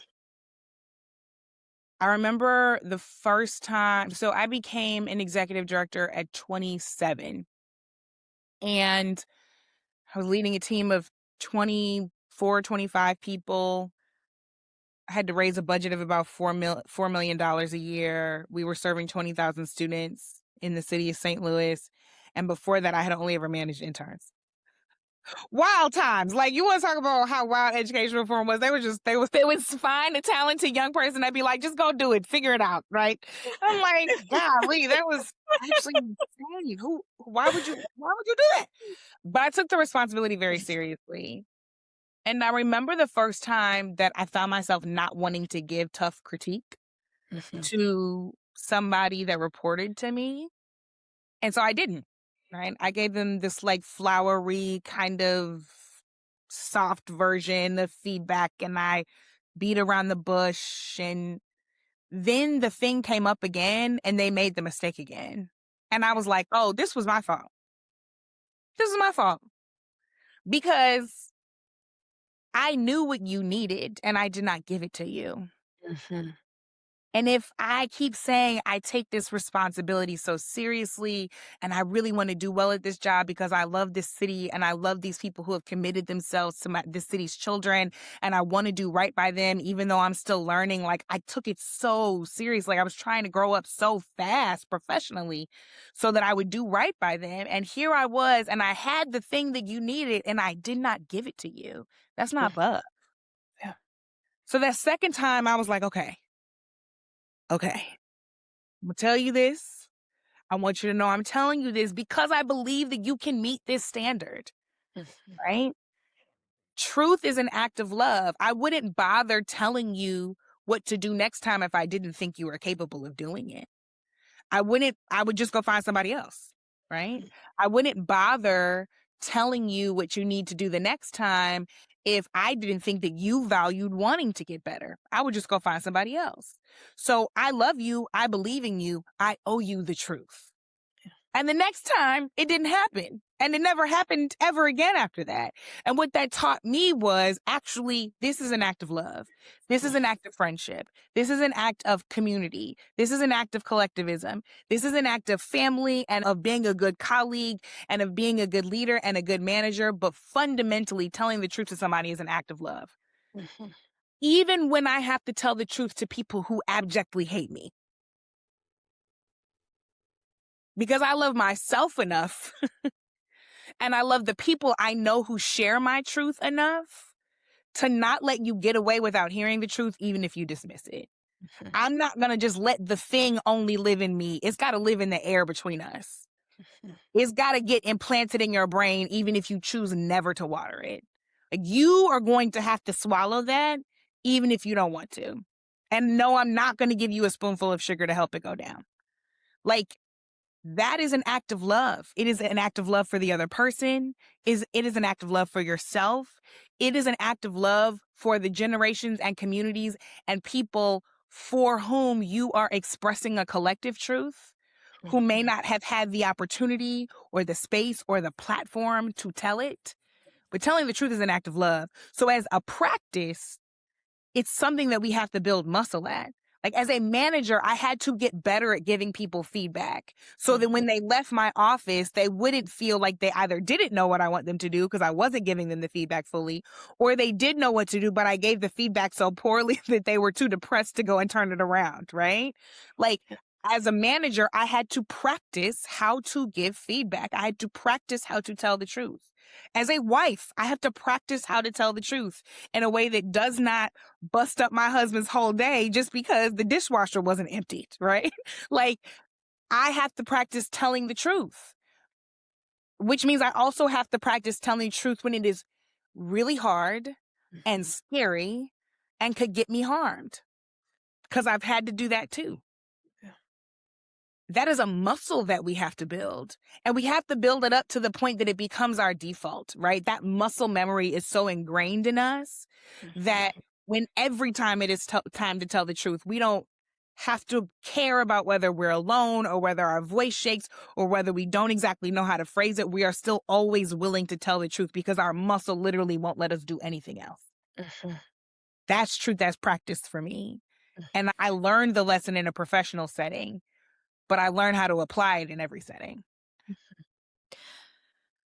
A: I remember the first time, so I became an executive director at 27, and I was leading a team of 24, 25 people. I had to raise a budget of about $4 million a year. We were serving 20,000 students in the city of St. Louis. And before that, I had only ever managed interns. Wild times. Like, you want to talk about how wild education reform was. They was find a talented young person. They'd be like, just go do it. Figure it out. Right. I'm like, golly, that was actually insane. Why would you do that? But I took the responsibility very seriously. And I remember the first time that I found myself not wanting to give tough critique
C: mhm,
A: to somebody that reported to me. And so I didn't, right? I gave them this like flowery kind of soft version of feedback and I beat around the bush. And then the thing came up again and they made the mistake again. And I was like, oh, this was my fault. This is my fault because I knew what you needed and I did not give it to you.
C: mhm,
A: And if I keep saying I take this responsibility so seriously and I really want to do well at this job because I love this city and I love these people who have committed themselves to this city's children and I want to do right by them, even though I'm still learning, like I took it so seriously. I was trying to grow up so fast professionally so that I would do right by them. And here I was, and I had the thing that you needed and I did not give it to you. That's
C: mm,
A: not love.
C: yeah,
A: So that second time I was like, okay, I'm gonna tell you this. I want you to know I'm telling you this because I believe that you can meet this standard,
C: mhm,
A: right? Truth is an act of love. I wouldn't bother telling you what to do next time if I didn't think you were capable of doing it. I would just go find somebody else, right? I wouldn't bother telling you what you need to do the next time if I didn't think that you valued wanting to get better. I would just go find somebody else. So I love you. I believe in you. I owe you the truth. And the next time it didn't happen. And it never happened ever again after that. And what that taught me was actually, this is an act of love. This is an act of friendship. This is an act of community. This is an act of collectivism. This is an act of family and of being a good colleague and of being a good leader and a good manager. But fundamentally, telling the truth to somebody is an act of love.
C: mhm,
A: Even when I have to tell the truth to people who abjectly hate me. Because I love myself enough and I love the people I know who share my truth enough to not let you get away without hearing the truth, even if you dismiss it.
C: mhm,
A: I'm not going to just let the thing only live in me. It's got to live in the air between us.
C: mhm,
A: It's got to get implanted in your brain, even if you choose never to water it. Like, you are going to have to swallow that, even if you don't want to. And no, I'm not going to give you a spoonful of sugar to help it go down. Like, that is an act of love. It is an act of love for the other person. It is an act of love for yourself. It is an act of love for the generations and communities and people for whom you are expressing a collective truth, who may not have had the opportunity or the space or the platform to tell it. But telling the truth is an act of love. So as a practice, it's something that we have to build muscle at. Like, as a manager, I had to get better at giving people feedback so that when they left my office, they wouldn't feel like they either didn't know what I want them to do because I wasn't giving them the feedback fully, or they did know what to do, but I gave the feedback so poorly that they were too depressed to go and turn it around, right? Like, as a manager, I had to practice how to give feedback. I had to practice how to tell the truth. As a wife, I have to practice how to tell the truth in a way that does not bust up my husband's whole day just because the dishwasher wasn't emptied, right? Like, I have to practice telling the truth, which means I also have to practice telling the truth when it is really hard and scary and could get me harmed, because I've had to do that too. That is a muscle that we have to build. And we have to build it up to the point that it becomes our default, right? That muscle memory is so ingrained in us that when every time it is time to tell the truth, we don't have to care about whether we're alone or whether our voice shakes or whether we don't exactly know how to phrase it. We are still always willing to tell the truth because our muscle literally won't let us do anything else. That's truth that's practiced for me. And I learned the lesson in a professional setting, but I learned how to apply it in every setting.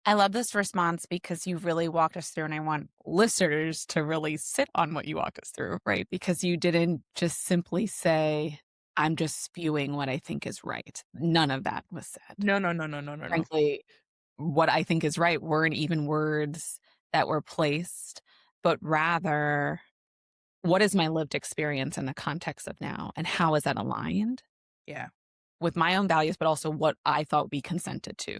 C: I love this response because you really walked us through, and I want listeners to really sit on what you walked us through, right? Because you didn't just simply say, I'm just spewing what I think is right. None of that was said.
A: No, no, no, no, no, no, no.
C: Frankly, what I think is right weren't even words that were placed, but rather, what is my lived experience in the context of now? And how is that aligned
A: Yeah,
C: with my own values, but also what I thought we consented to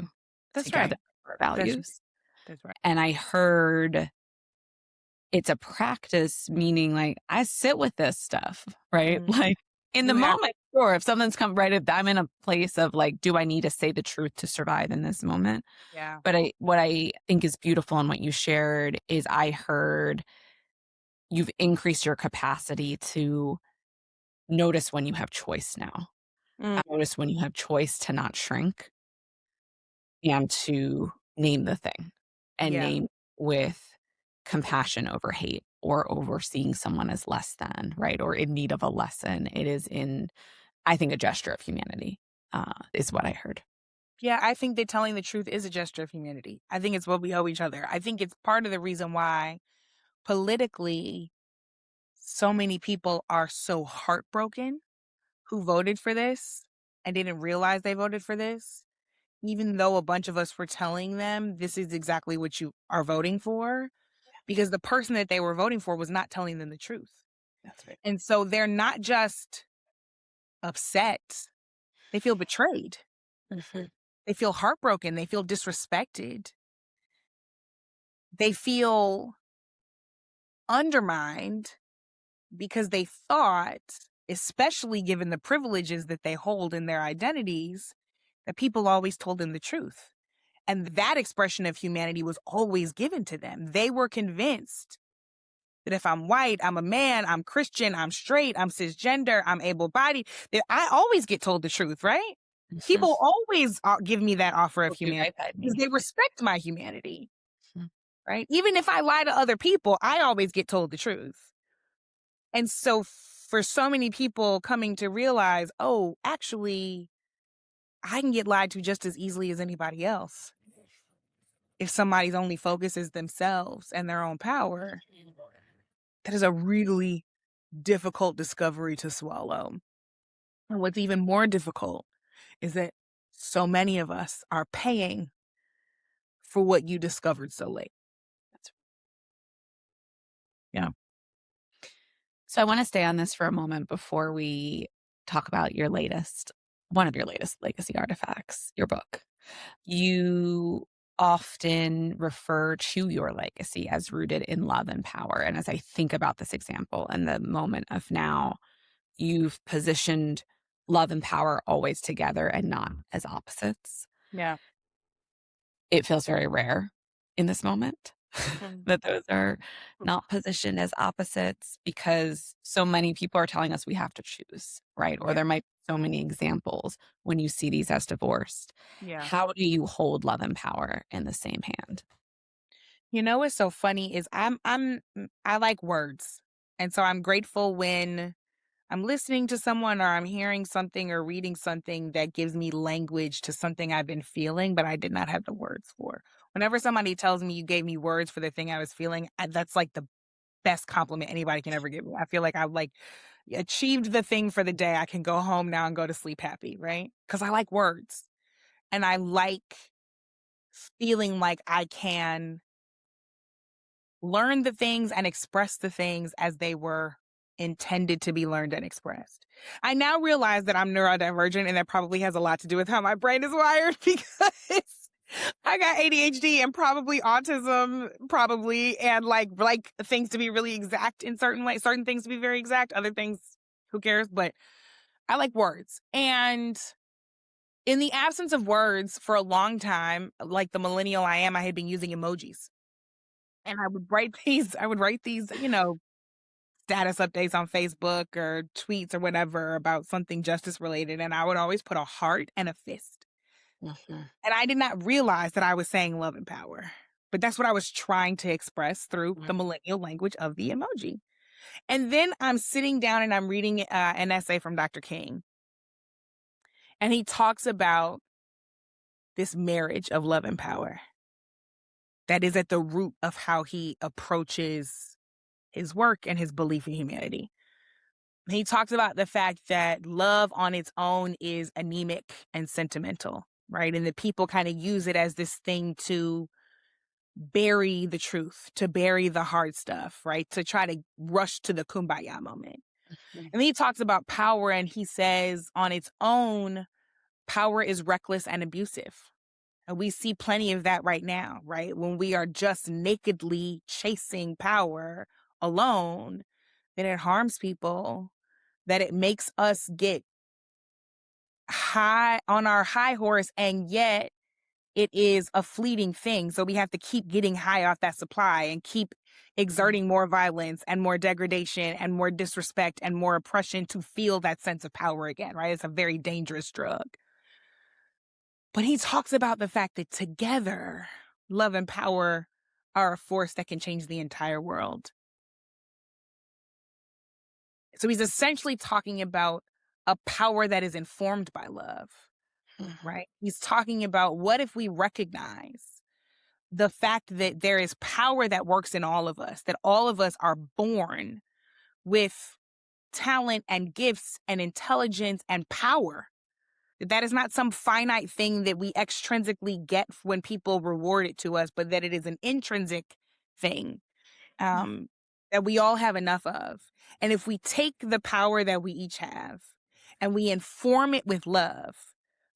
A: that's
C: together,
A: right.
C: our values?
A: That's right.
C: And I heard it's a practice, meaning like I sit with this stuff, right? Like in the
A: You have
C: moment, sure, if something's come right, if I'm in a place of like, do I need to say the truth to survive in this moment?
A: Yeah.
C: But what I think is beautiful in what you shared is I heard you've increased your capacity to notice when you have choice now.
A: Mm,
C: I notice when you have choice to not shrink and to name the thing and
A: yeah.
C: name with compassion over hate or over seeing someone as less than, right? Or in need of a lesson. It is in, I think, a gesture of humanity, is what I heard.
A: Yeah, I think that telling the truth is a gesture of humanity. I think it's what we owe each other. I think it's part of the reason why politically so many people are so heartbroken who voted for this and didn't realize they voted for this, even though a bunch of us were telling them this is exactly what you are voting for, because the person that they were voting for was not telling them the truth.
C: That's right.
A: And so they're not just upset, they feel betrayed. They feel heartbroken. They feel disrespected. They feel undermined because they thought, especially given the privileges that they hold in their identities, that people always told them the truth. And that expression of humanity was always given to them. They were convinced that if I'm white, I'm a man, I'm Christian, I'm straight, I'm cisgender, I'm able-bodied, that I always get told the truth, right? People always give me that offer of
C: Hope you
A: humanity
C: right by
A: because
C: me.
A: they respect my humanity,
C: Mhm.
A: right? Even if I lie to other people, I always get told the truth. And so for so many people coming to realize, oh, actually, I can get lied to just as easily as anybody else. If somebody's only focus is themselves and their own power, that is a really difficult discovery to swallow. And what's even more difficult is that so many of us are paying for what you discovered so late. Yeah.
C: So I want to stay on this for a moment before we talk about one of your latest legacy artifacts, your book. You often refer to your legacy as rooted in love and power. And as I think about this example and the moment of now, you've positioned love and power always together and not as opposites.
A: Yeah.
C: It feels very rare in this moment
A: Mm.
C: that those are not positioned as opposites because so many people are telling us we have to choose, right? Or
A: Yeah.
C: there might be so many examples when you see these as divorced.
A: Yeah.
C: How do you hold love and power in the same hand?
A: You know what's so funny is I like words. And so I'm grateful when I'm listening to someone or I'm hearing something or reading something that gives me language to something I've been feeling, but I did not have the words for. Whenever somebody tells me you gave me words for the thing I was feeling, that's like the best compliment anybody can ever give me. I feel like I've like achieved the thing for the day. I can go home now and go to sleep happy, right? Because I like words and I like feeling like I can learn the things and express the things as they were intended to be learned and expressed. I now realize that I'm neurodivergent, and that probably has a lot to do with how my brain is wired because I got ADHD and probably autism, probably, and like things to be really exact in certain ways, certain things to be very exact, other things, who cares? But I like words. And in the absence of words for a long time, like the millennial I am, I had been using emojis. And I would write these, status updates on Facebook or tweets or whatever about something justice related. And I would always put a heart and a fist.
B: Mhm.
A: And I did not realize that I was saying love and power. But that's what I was trying to express through the millennial language of the emoji. And then I'm sitting down and I'm reading an essay from Dr. King. And he talks about this marriage of love and power that is at the root of how he approaches his work and his belief in humanity. He talks about the fact that love on its own is anemic and sentimental, right? And that people kind of use it as this thing to bury the truth, to bury the hard stuff, right? To try to rush to the kumbaya moment.
B: Mhm.
A: And then he talks about power and he says, on its own, power is reckless and abusive. And we see plenty of that right now, right? When we are just nakedly chasing power alone, then it harms people, that it makes us get high on our high horse, and yet it is a fleeting thing. So we have to keep getting high off that supply and keep exerting more violence and more degradation and more disrespect and more oppression to feel that sense of power again, right? It's a very dangerous drug. But he talks about the fact that together, love and power are a force that can change the entire world. So he's essentially talking about a power that is informed by love,
B: Mhm.
A: right? He's talking about, what if we recognize the fact that there is power that works in all of us, that all of us are born with talent and gifts and intelligence and power. That is not some finite thing that we extrinsically get when people reward it to us, but that it is an intrinsic thing, um, that we all have enough of. And if we take the power that we each have and we inform it with love,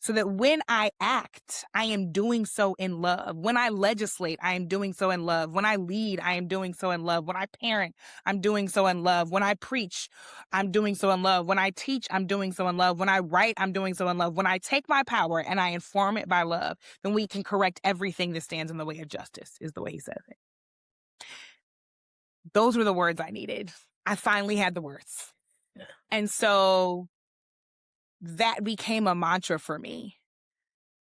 A: so that when I act, I am doing so in love. When I legislate, I am doing so in love. When I lead, I am doing so in love. When I parent, I'm doing so in love. When I preach, I'm doing so in love. When I teach, I'm doing so in love. When I write, I'm doing so in love. When I take my power and I inform it by love, then we can correct everything that stands in the way of justice, is the way he says it. Those were the words I needed. I finally had the words. And so that became a mantra for me.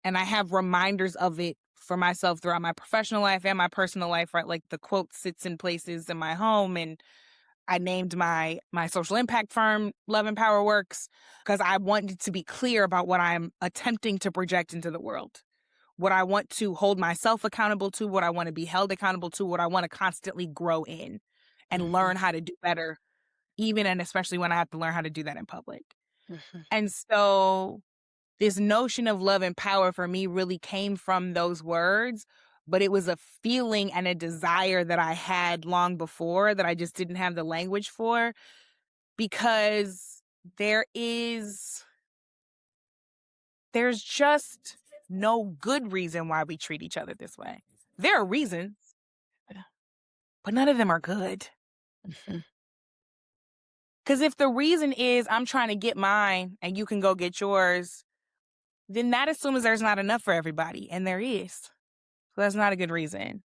A: And I have reminders of it for myself throughout my professional life and my personal life, right? Like the quote sits in places in my home, and I named my social impact firm Love and Power Works because I wanted to be clear about what I'm attempting to project into the world, what I want to hold myself accountable to, what I want to be held accountable to, what I want to constantly grow in and
B: Mhm.
A: learn how to do better, even and especially when I have to learn how to do that in public.
B: Mhm.
A: And so this notion of love and power for me really came from those words, but it was a feeling and a desire that I had long before that I just didn't have the language for, because there's just no good reason why we treat each other this way. There are reasons, but none of them are good.
B: Mhm.
A: Because if the reason is I'm trying to get mine and you can go get yours, then that assumes there's not enough for everybody, and there is. So that's not a good reason.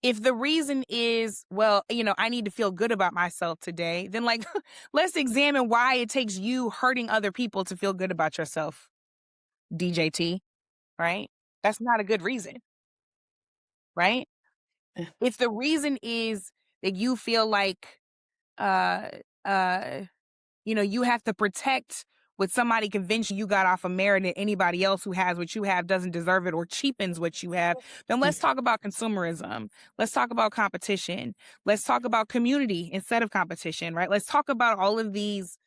A: If the reason is, well, I need to feel good about myself today, then let's examine why it takes you hurting other people to feel good about yourself, DJT, right? That's not a good reason, right?
B: Yeah.
A: If the reason is that you feel like uh you have to protect what somebody convinced you got off of merit and anybody else who has what you have doesn't deserve it or cheapens what you have, then let's talk about consumerism. Let's talk about competition. Let's talk about community instead of competition, right? Let's talk about all of these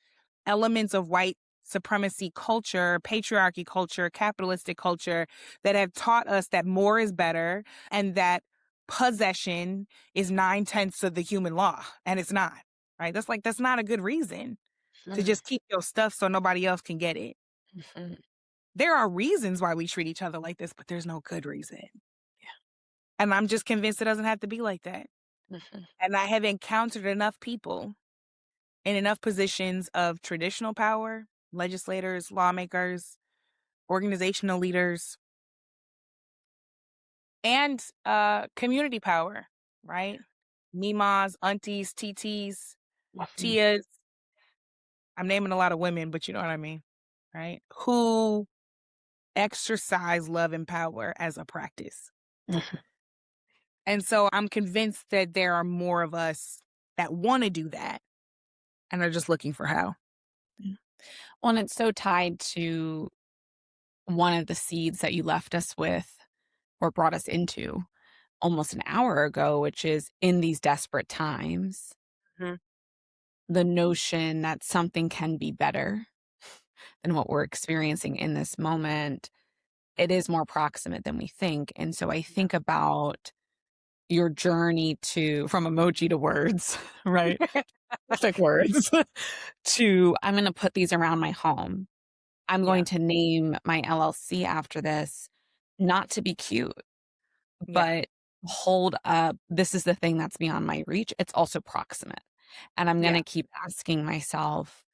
A: elements of white supremacy culture, patriarchy culture, capitalistic culture that have taught us that more is better and that possession is 9/10 of the human law. And it's not, right? That's not a good reason to just keep your stuff so nobody else can get it.
C: Mhm.
A: There are reasons why we treat each other like this, but there's no good reason.
C: Yeah.
A: And I'm just convinced it doesn't have to be like that.
C: Mhm.
A: And I have encountered enough people in enough positions of traditional power, legislators, lawmakers, organizational leaders, and community power, right? Mimas, aunties, TTs,
C: Mhm.
A: Tias. I'm naming a lot of women, but you know what I mean, right? Who exercise love and power as a practice.
C: Mhm.
A: And so I'm convinced that there are more of us that want to do that and are just looking for how.
C: Yeah. Well, and it's so tied to one of the seeds that you left us with or brought us into almost an hour ago, which is in these desperate times,
A: Mhm.
C: the notion that something can be better than what we're experiencing in this moment, it is more proximate than we think. And so I think about your journey to from emoji to words, right? Perfect words to I'm going to put these around my home. I'm
A: Yeah.
C: going to name my LLC after this, not to be cute,
A: Yeah.
C: but hold up. This is the thing that's beyond my reach. It's also proximate. And I'm going
A: Yeah.
C: to keep asking myself,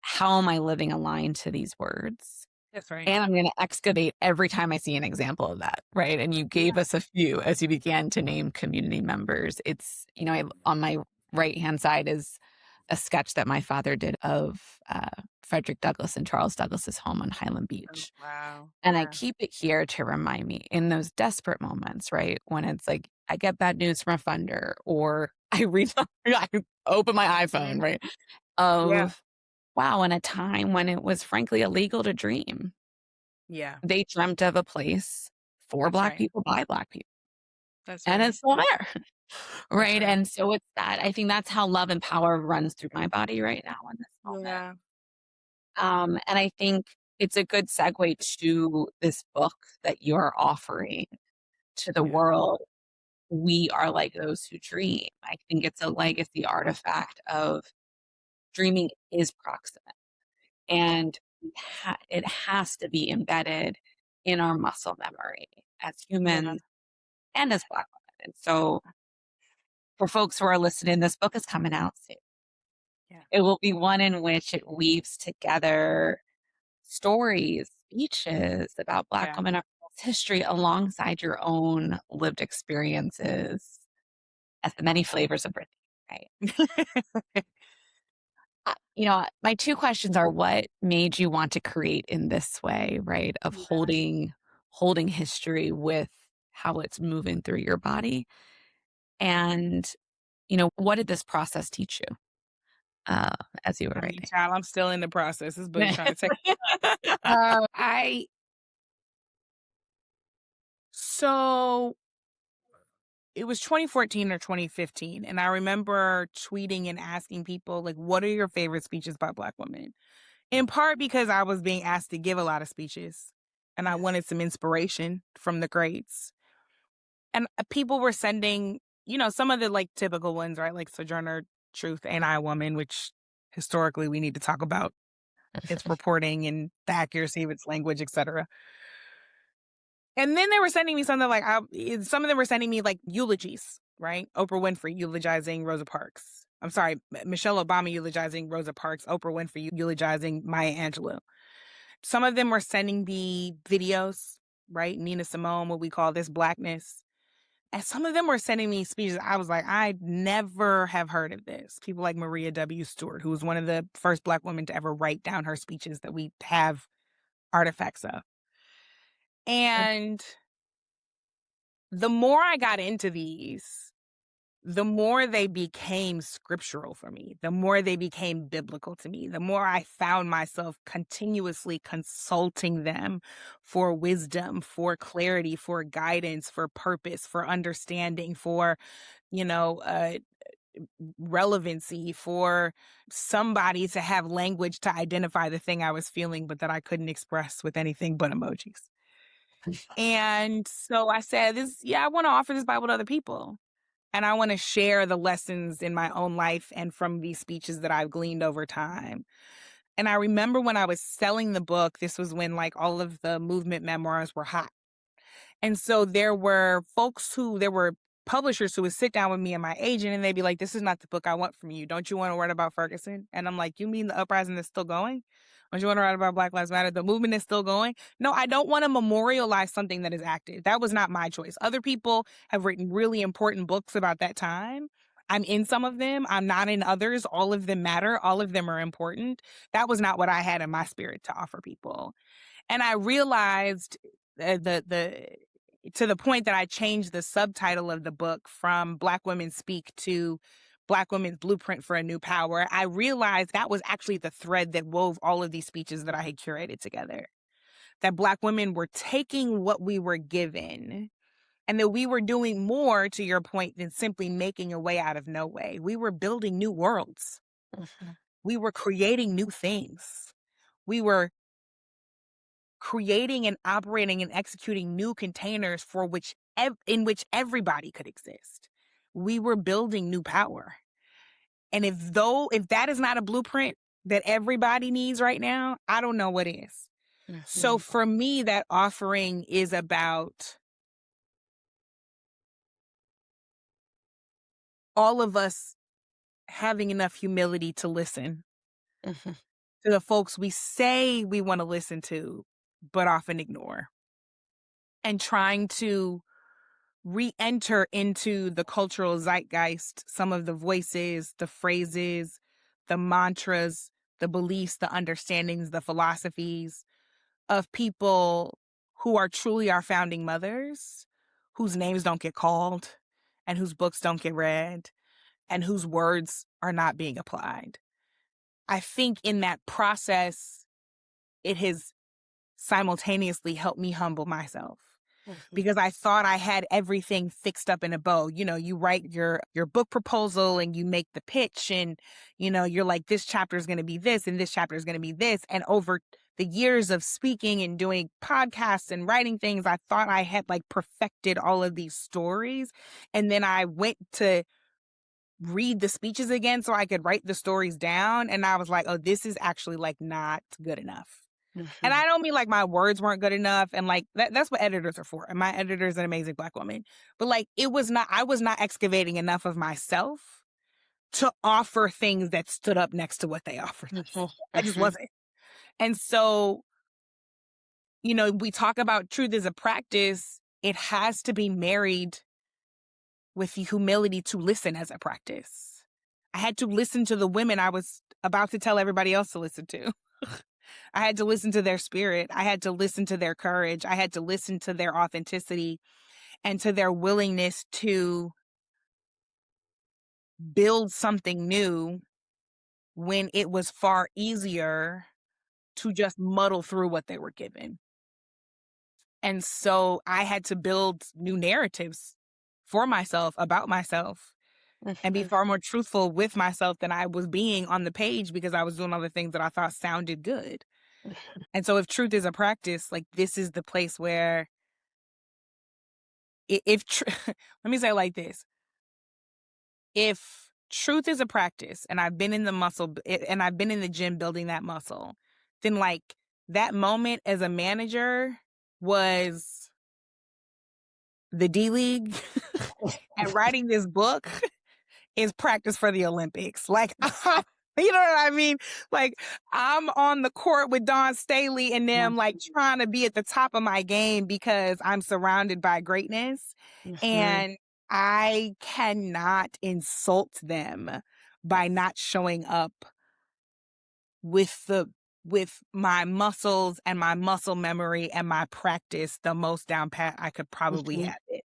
C: how am I living aligned to these words?
A: That's right.
C: And I'm going to excavate every time I see an example of that. Right. And you gave
A: Yeah.
C: us a few as you began to name community members. It's, on my right hand side is a sketch that my father did of Frederick Douglass and Charles Douglas's home on Highland
A: Oh,
C: Beach.
A: wow.
C: And I
A: Yeah.
C: keep it here to remind me in those desperate moments, right? When it's like I get bad news from a funder or I read, I open my iPhone,
A: Mhm.
C: right?
A: Yeah.
C: Of wow, in a time when it was frankly illegal to dream.
A: Yeah.
C: They dreamt of a place for
A: That's
C: Black
A: right.
C: people by Black people,
A: That's
C: and
A: right.
C: it's still there,
A: That's
C: right?
A: right.
C: And so it's that. I think that's how love and power runs through my body right now in this moment.
A: Yeah.
C: And I think it's a good segue to this book that you're offering to the
A: Yeah.
C: world. We are like those who dream. I think it's a legacy artifact of dreaming is proximate, and it has to be embedded in our muscle memory as
A: Yeah.
C: humans and as Black women. And so, for folks who are listening, this book is coming out soon.
A: Yeah.
C: It will be one in which it weaves together stories, speeches about Black
A: Yeah.
C: women across history alongside your own lived experiences as the many flavors of Brittany, right? My two questions are what made you want to create in this way, right? Of
A: Yeah.
C: holding history with how it's moving through your body. And, what did this process teach you uh, as you were
A: I mean,
C: writing?
A: child, I'm still in the process. This book is trying to take. I so it was 2014 or 2015, and I remember tweeting and asking people like, "What are your favorite speeches by Black women?" In part because I was being asked to give a lot of speeches, and I wanted some inspiration from the greats. And people were sending, some of the like typical ones, right? Like Sojourner Truth, Ain't I a Woman, which historically we need to talk about its reporting and the accuracy of its language, etc. And then they were sending me something like, some of them were sending me like eulogies, right? Oprah Winfrey eulogizing Rosa Parks. I'm sorry, Michelle Obama eulogizing Rosa Parks, Oprah Winfrey eulogizing Maya Angelou. Some of them were sending me videos, right? Nina Simone, what we call this blackness. And some of them were sending me speeches. I was like, I never have heard of this. People like Maria W. Stewart, who was one of the first Black women to ever write down her speeches that we have artifacts of. And the more I got into these, the more they became scriptural for me, the more they became biblical to me, the more I found myself continuously consulting them for wisdom, for clarity, for guidance, for purpose, for understanding, for, you know, relevancy, for somebody to have language to identify the thing I was feeling, but that I couldn't express with anything but emojis. And so I said, I want to offer this Bible to other people. And I want to share the lessons in my own life and from these speeches that I've gleaned over time. And I remember when I was selling the book, this was when like all of the movement memoirs were hot. And so there were publishers who would sit down with me and my agent and they'd be like, "This is not the book I want from you. Don't you want to write about Ferguson?" And I'm like, "You mean the uprising that's still going? Don't you want to write about Black Lives Matter? The movement is still going?" No, I don't want to memorialize something that is active. That was not my choice. Other people have written really important books about that time. I'm in some of them. I'm not in others. All of them matter. All of them are important. That was not what I had in my spirit to offer people. And I realized the to the point that I changed the subtitle of the book from Black Women Speak to Black Women's Blueprint for a New Power. I realized that was actually the thread that wove all of these speeches that I had curated together. That Black women were taking what we were given and that we were doing more, to your point, than simply making a way out of no way. We were building new worlds.
B: Mhm.
A: We were creating new things. We were creating and operating and executing new containers for in which everybody could exist. We were building new power. And if that is not a blueprint that everybody needs right now, I don't know what is. So
B: Mhm.
A: for me, that offering is about all of us having enough humility to listen
B: Mhm.
A: to the folks we say we want to listen to, but often ignore, and trying to re-enter into the cultural zeitgeist, some of the voices, the phrases, the mantras, the beliefs, the understandings, the philosophies of people who are truly our founding mothers, whose names don't get called and whose books don't get read and whose words are not being applied. I think in that process, it has simultaneously helped me humble myself
B: Mhm.
A: because I thought I had everything fixed up in a bow. You know, you write your book proposal and you make the pitch and you're like, this chapter is going to be this and this chapter is going to be this. And over the years of speaking and doing podcasts and writing things, I thought I had like perfected all of these stories. And then I went to read the speeches again so I could write the stories down and I was like, "Oh, this is actually like not good enough." And
B: Mhm.
A: I don't mean like my words weren't good enough and like that's what editors are for. And my editor is an amazing Black woman. But like I was not excavating enough of myself to offer things that stood up next to what they offered us.
B: Mhm.
A: I just
B: Mhm.
A: wasn't. And so, we talk about truth as a practice. It has to be married with the humility to listen as a practice. I had to listen to the women I was about to tell everybody else to listen to. I had to listen to their spirit. I had to listen to their courage. I had to listen to their authenticity and to their willingness to build something new when it was far easier to just muddle through what they were given. And so I had to build new narratives for myself, about myself, and be
B: Mhm.
A: far more truthful with myself than I was being on the page because I was doing all the things that I thought sounded good. And so if truth is a practice, like this is the place where if let me say it like this. If truth is a practice and I've been in the and I've been in the gym building that muscle, then like that moment as a manager was the D League and writing this book is practice for the Olympics. Like, you know what I mean? Like, I'm on the court with Dawn Staley and them,
B: Mhm.
A: like, trying to be at the top of my game because I'm surrounded by greatness.
B: Mhm.
A: And I cannot insult them by not showing up with with my muscles and my muscle memory and my practice the most down pat I could probably
B: Mhm.
A: have it.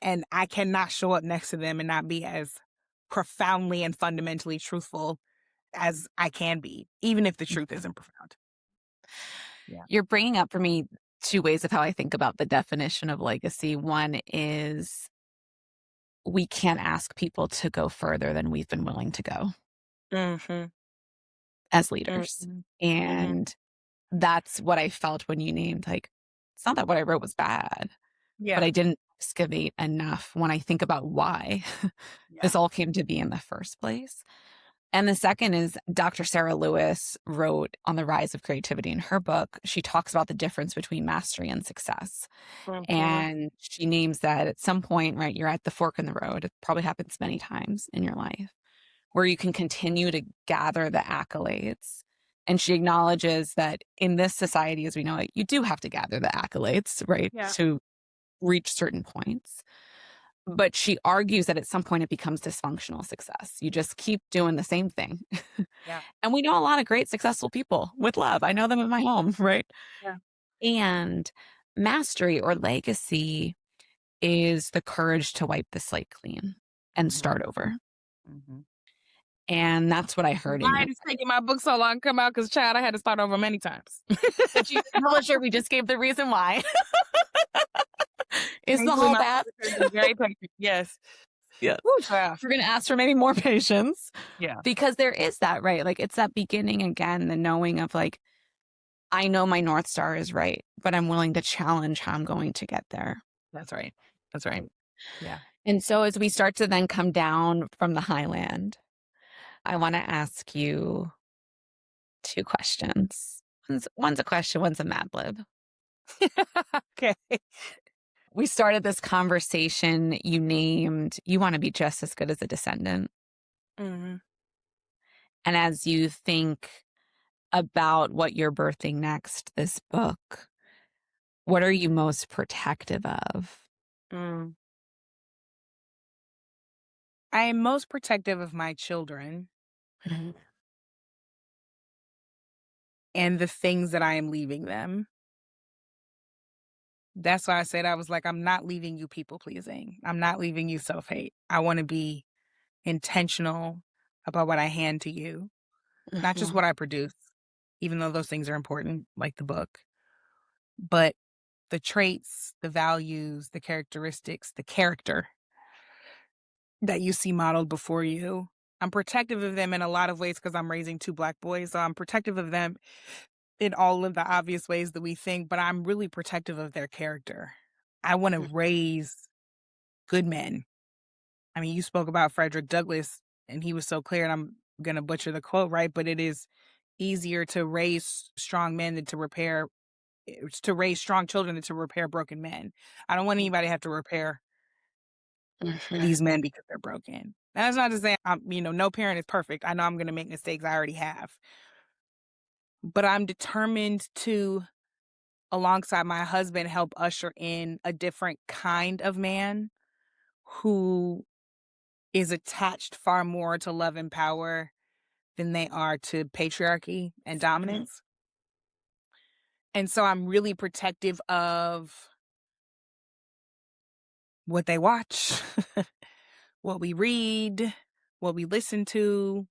A: And I cannot show up next to them and not be as profoundly and fundamentally truthful as I can be, even if the truth isn't profound. Yeah.
C: You're bringing up for me two ways of how I think about the definition of legacy. One is we can't ask people to go further than we've been willing to go
A: Mhm.
C: as leaders.
A: Mhm. Mhm.
C: And that's what I felt when you named, like, it's not that what I wrote was bad, but
A: Yeah.
C: I didn't excavate enough when I think about why
A: Yeah.
C: this all came to be in the first place. And the second is Dr. Sarah Lewis wrote on the rise of creativity in her book. She talks about the difference between mastery and success.
A: Mhm.
C: And she names that at some point, right, you're at the fork in the road. It probably happens many times in your life where you can continue to gather the accolades. And she acknowledges that in this society, as we know it, you do have to gather the accolades, right,
A: Yeah.
C: to reach certain points. But she argues that at some point it becomes dysfunctional success. You just keep doing the same thing.
A: Yeah.
C: And we know a lot of great, successful people with love. I know them in my home, right?
A: Yeah.
C: And mastery or legacy is the courage to wipe the slate clean and start
B: Mhm.
C: over.
B: Mhm.
C: And that's what I heard in
A: Why
C: your.
A: it is taking my book so long to come out? Because, child, I had to start over many times.
C: But you acknowledge her, we just gave the reason why. Is the
A: Thankfully,
C: hall
A: my
C: bad?
A: publisher has been very patient. Yes.
C: Yes.
A: Woo, child.
C: We're going to ask for maybe more patience
A: Yeah.
C: because there is that, right? Like it's that beginning again, the knowing of like, I know my North Star is right, but I'm willing to challenge how I'm going to get there.
A: That's right. That's right. Yeah.
C: And so as we start to then come down from the Highland, I want to ask you two questions. One's a question, one's a Mad Lib.
A: Okay.
C: We started this conversation. You named, you want to be just as good as a descendant.
A: Mhm.
C: And as you think about what you're birthing next, this book, what are you most protective of?
A: Mm. I am most protective of my children
C: Mhm.
A: and the things that I am leaving them. That's why I said I was like, I'm not leaving you people pleasing. I'm not leaving you self hate. I want to be intentional about what I hand to you, not just
C: Mhm.
A: what I produce, even though those things are important, like the book, but the traits, the values, the characteristics, the character that you see modeled before you. I'm protective of them in a lot of ways because I'm raising two Black boys. So I'm protective of them in all of the obvious ways that we think, but I'm really protective of their character. I want to raise good men. I mean, you spoke about Frederick Douglass, and he was so clear, and I'm going to butcher the quote, right? But it is easier to raise strong men than to raise strong children than to repair broken men. I don't want anybody to have to repair
C: Mhm.
A: these men because they're broken. Now, that's not to say no parent is perfect. I know I'm going to make mistakes. I already have, but I'm determined to, alongside my husband, help usher in a different kind of man who is attached far more to love and power than they are to patriarchy and dominance. And so I'm really protective of what they watch, what we read, what we listen to,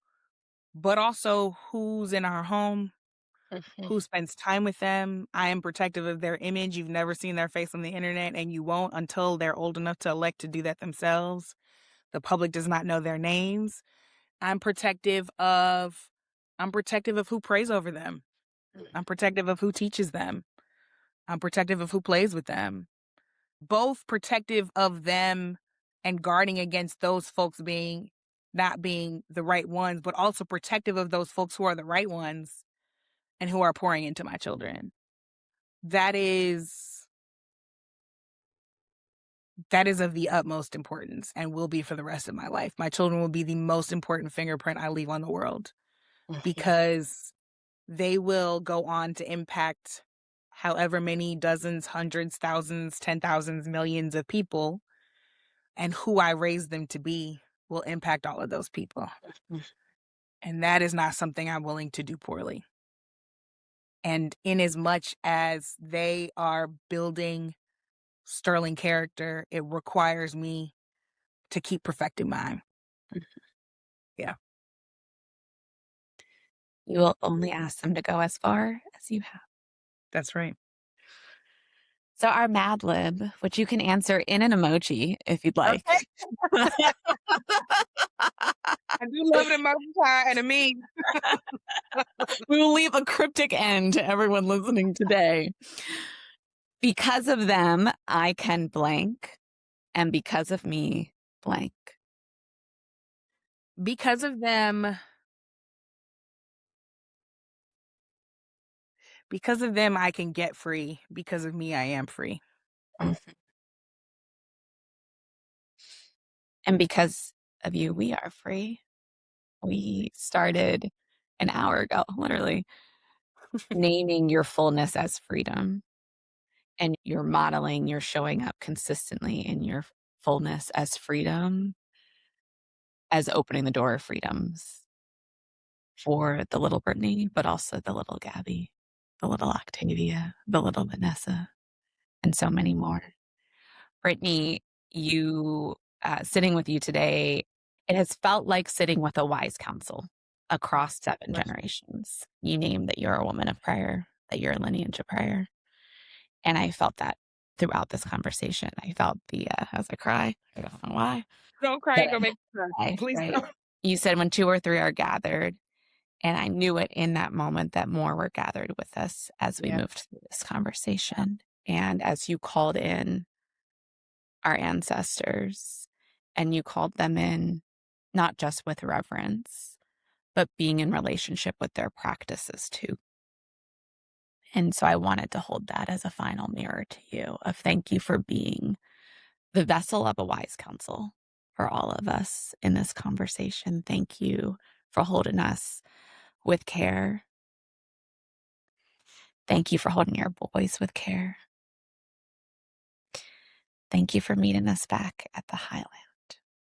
A: but also who's in our home,
C: Mhm.
A: who spends time with them. I am protective of their image. You've never seen their face on the internet, and you won't until they're old enough to elect to do that themselves. The public does not know their names. I'm protective of I'm protective of who prays over them. I'm protective of who teaches them. I'm protective of who plays with them. Both protective of them and guarding against those folks not being the right ones, but also protective of those folks who are the right ones and who are pouring into my children. That is that is of the utmost importance and will be for the rest of my life. My children will be the most important fingerprint I leave on the world
C: Mhm.
A: because they will go on to impact however many dozens, hundreds, thousands, 10,000s, millions of people, and who I raise them to be will impact all of those people. And that is not something I'm willing to do poorly. And in as much as they are building sterling character, it requires me to keep perfecting mine. Yeah.
C: You will only ask them to go as far as you have.
A: That's right.
C: So our Mad Lib, which you can answer in an emoji if you'd like.
A: Okay. I do love an emoji pie and a meme.
C: We will leave a cryptic end to everyone listening today. Because of them, I can blank. And because of me, blank.
A: Because of them, I can get free. Because of me, I am free.
C: Mhm. And because of you, we are free. We started an hour ago, literally, naming your fullness as freedom. And you're modeling, you're showing up consistently in your fullness as freedom, as opening the door of freedoms for the little Brittany, but also the little Gabby, the little Octavia, the little Vanessa, and so many more. Brittany, sitting with you today, it has felt like sitting with a wise counsel across 7 generations. You named that you're a woman of prayer, that you're a lineage of prayer. And I felt that throughout this conversation. I felt as I cry, I don't know why.
A: Don't cry,
C: But
A: don't make me cry. Please
C: right.
A: don't.
C: You said when 2 or 3 are gathered, and I knew it in that moment that more were gathered with us as we moved through this conversation. And as you called in our ancestors, and you called them in not just with reverence, but being in relationship with their practices too. And so I wanted to hold that as a final mirror to you of thank you for being the vessel of a wise counsel for all of us in this conversation. Thank you for holding us with care. Thank you for holding your boys with care. Thank you for meeting us back at the Highland.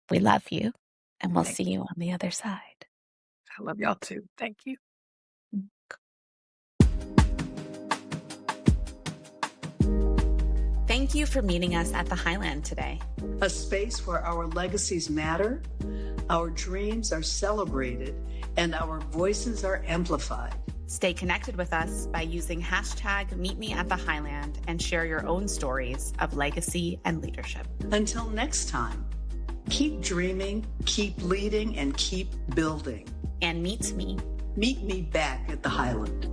C: We love you, and we'll see you on the other side.
A: I love y'all too. Thank you.
B: Thank you for meeting us at the Highland today.
D: A space where our legacies matter, our dreams are celebrated, and our voices are amplified.
B: Stay connected with us by using #MeetMeAtTheHighland and share your own stories of legacy and leadership.
D: Until next time, keep dreaming, keep leading, and keep building.
B: And meet me
D: back at the Highland.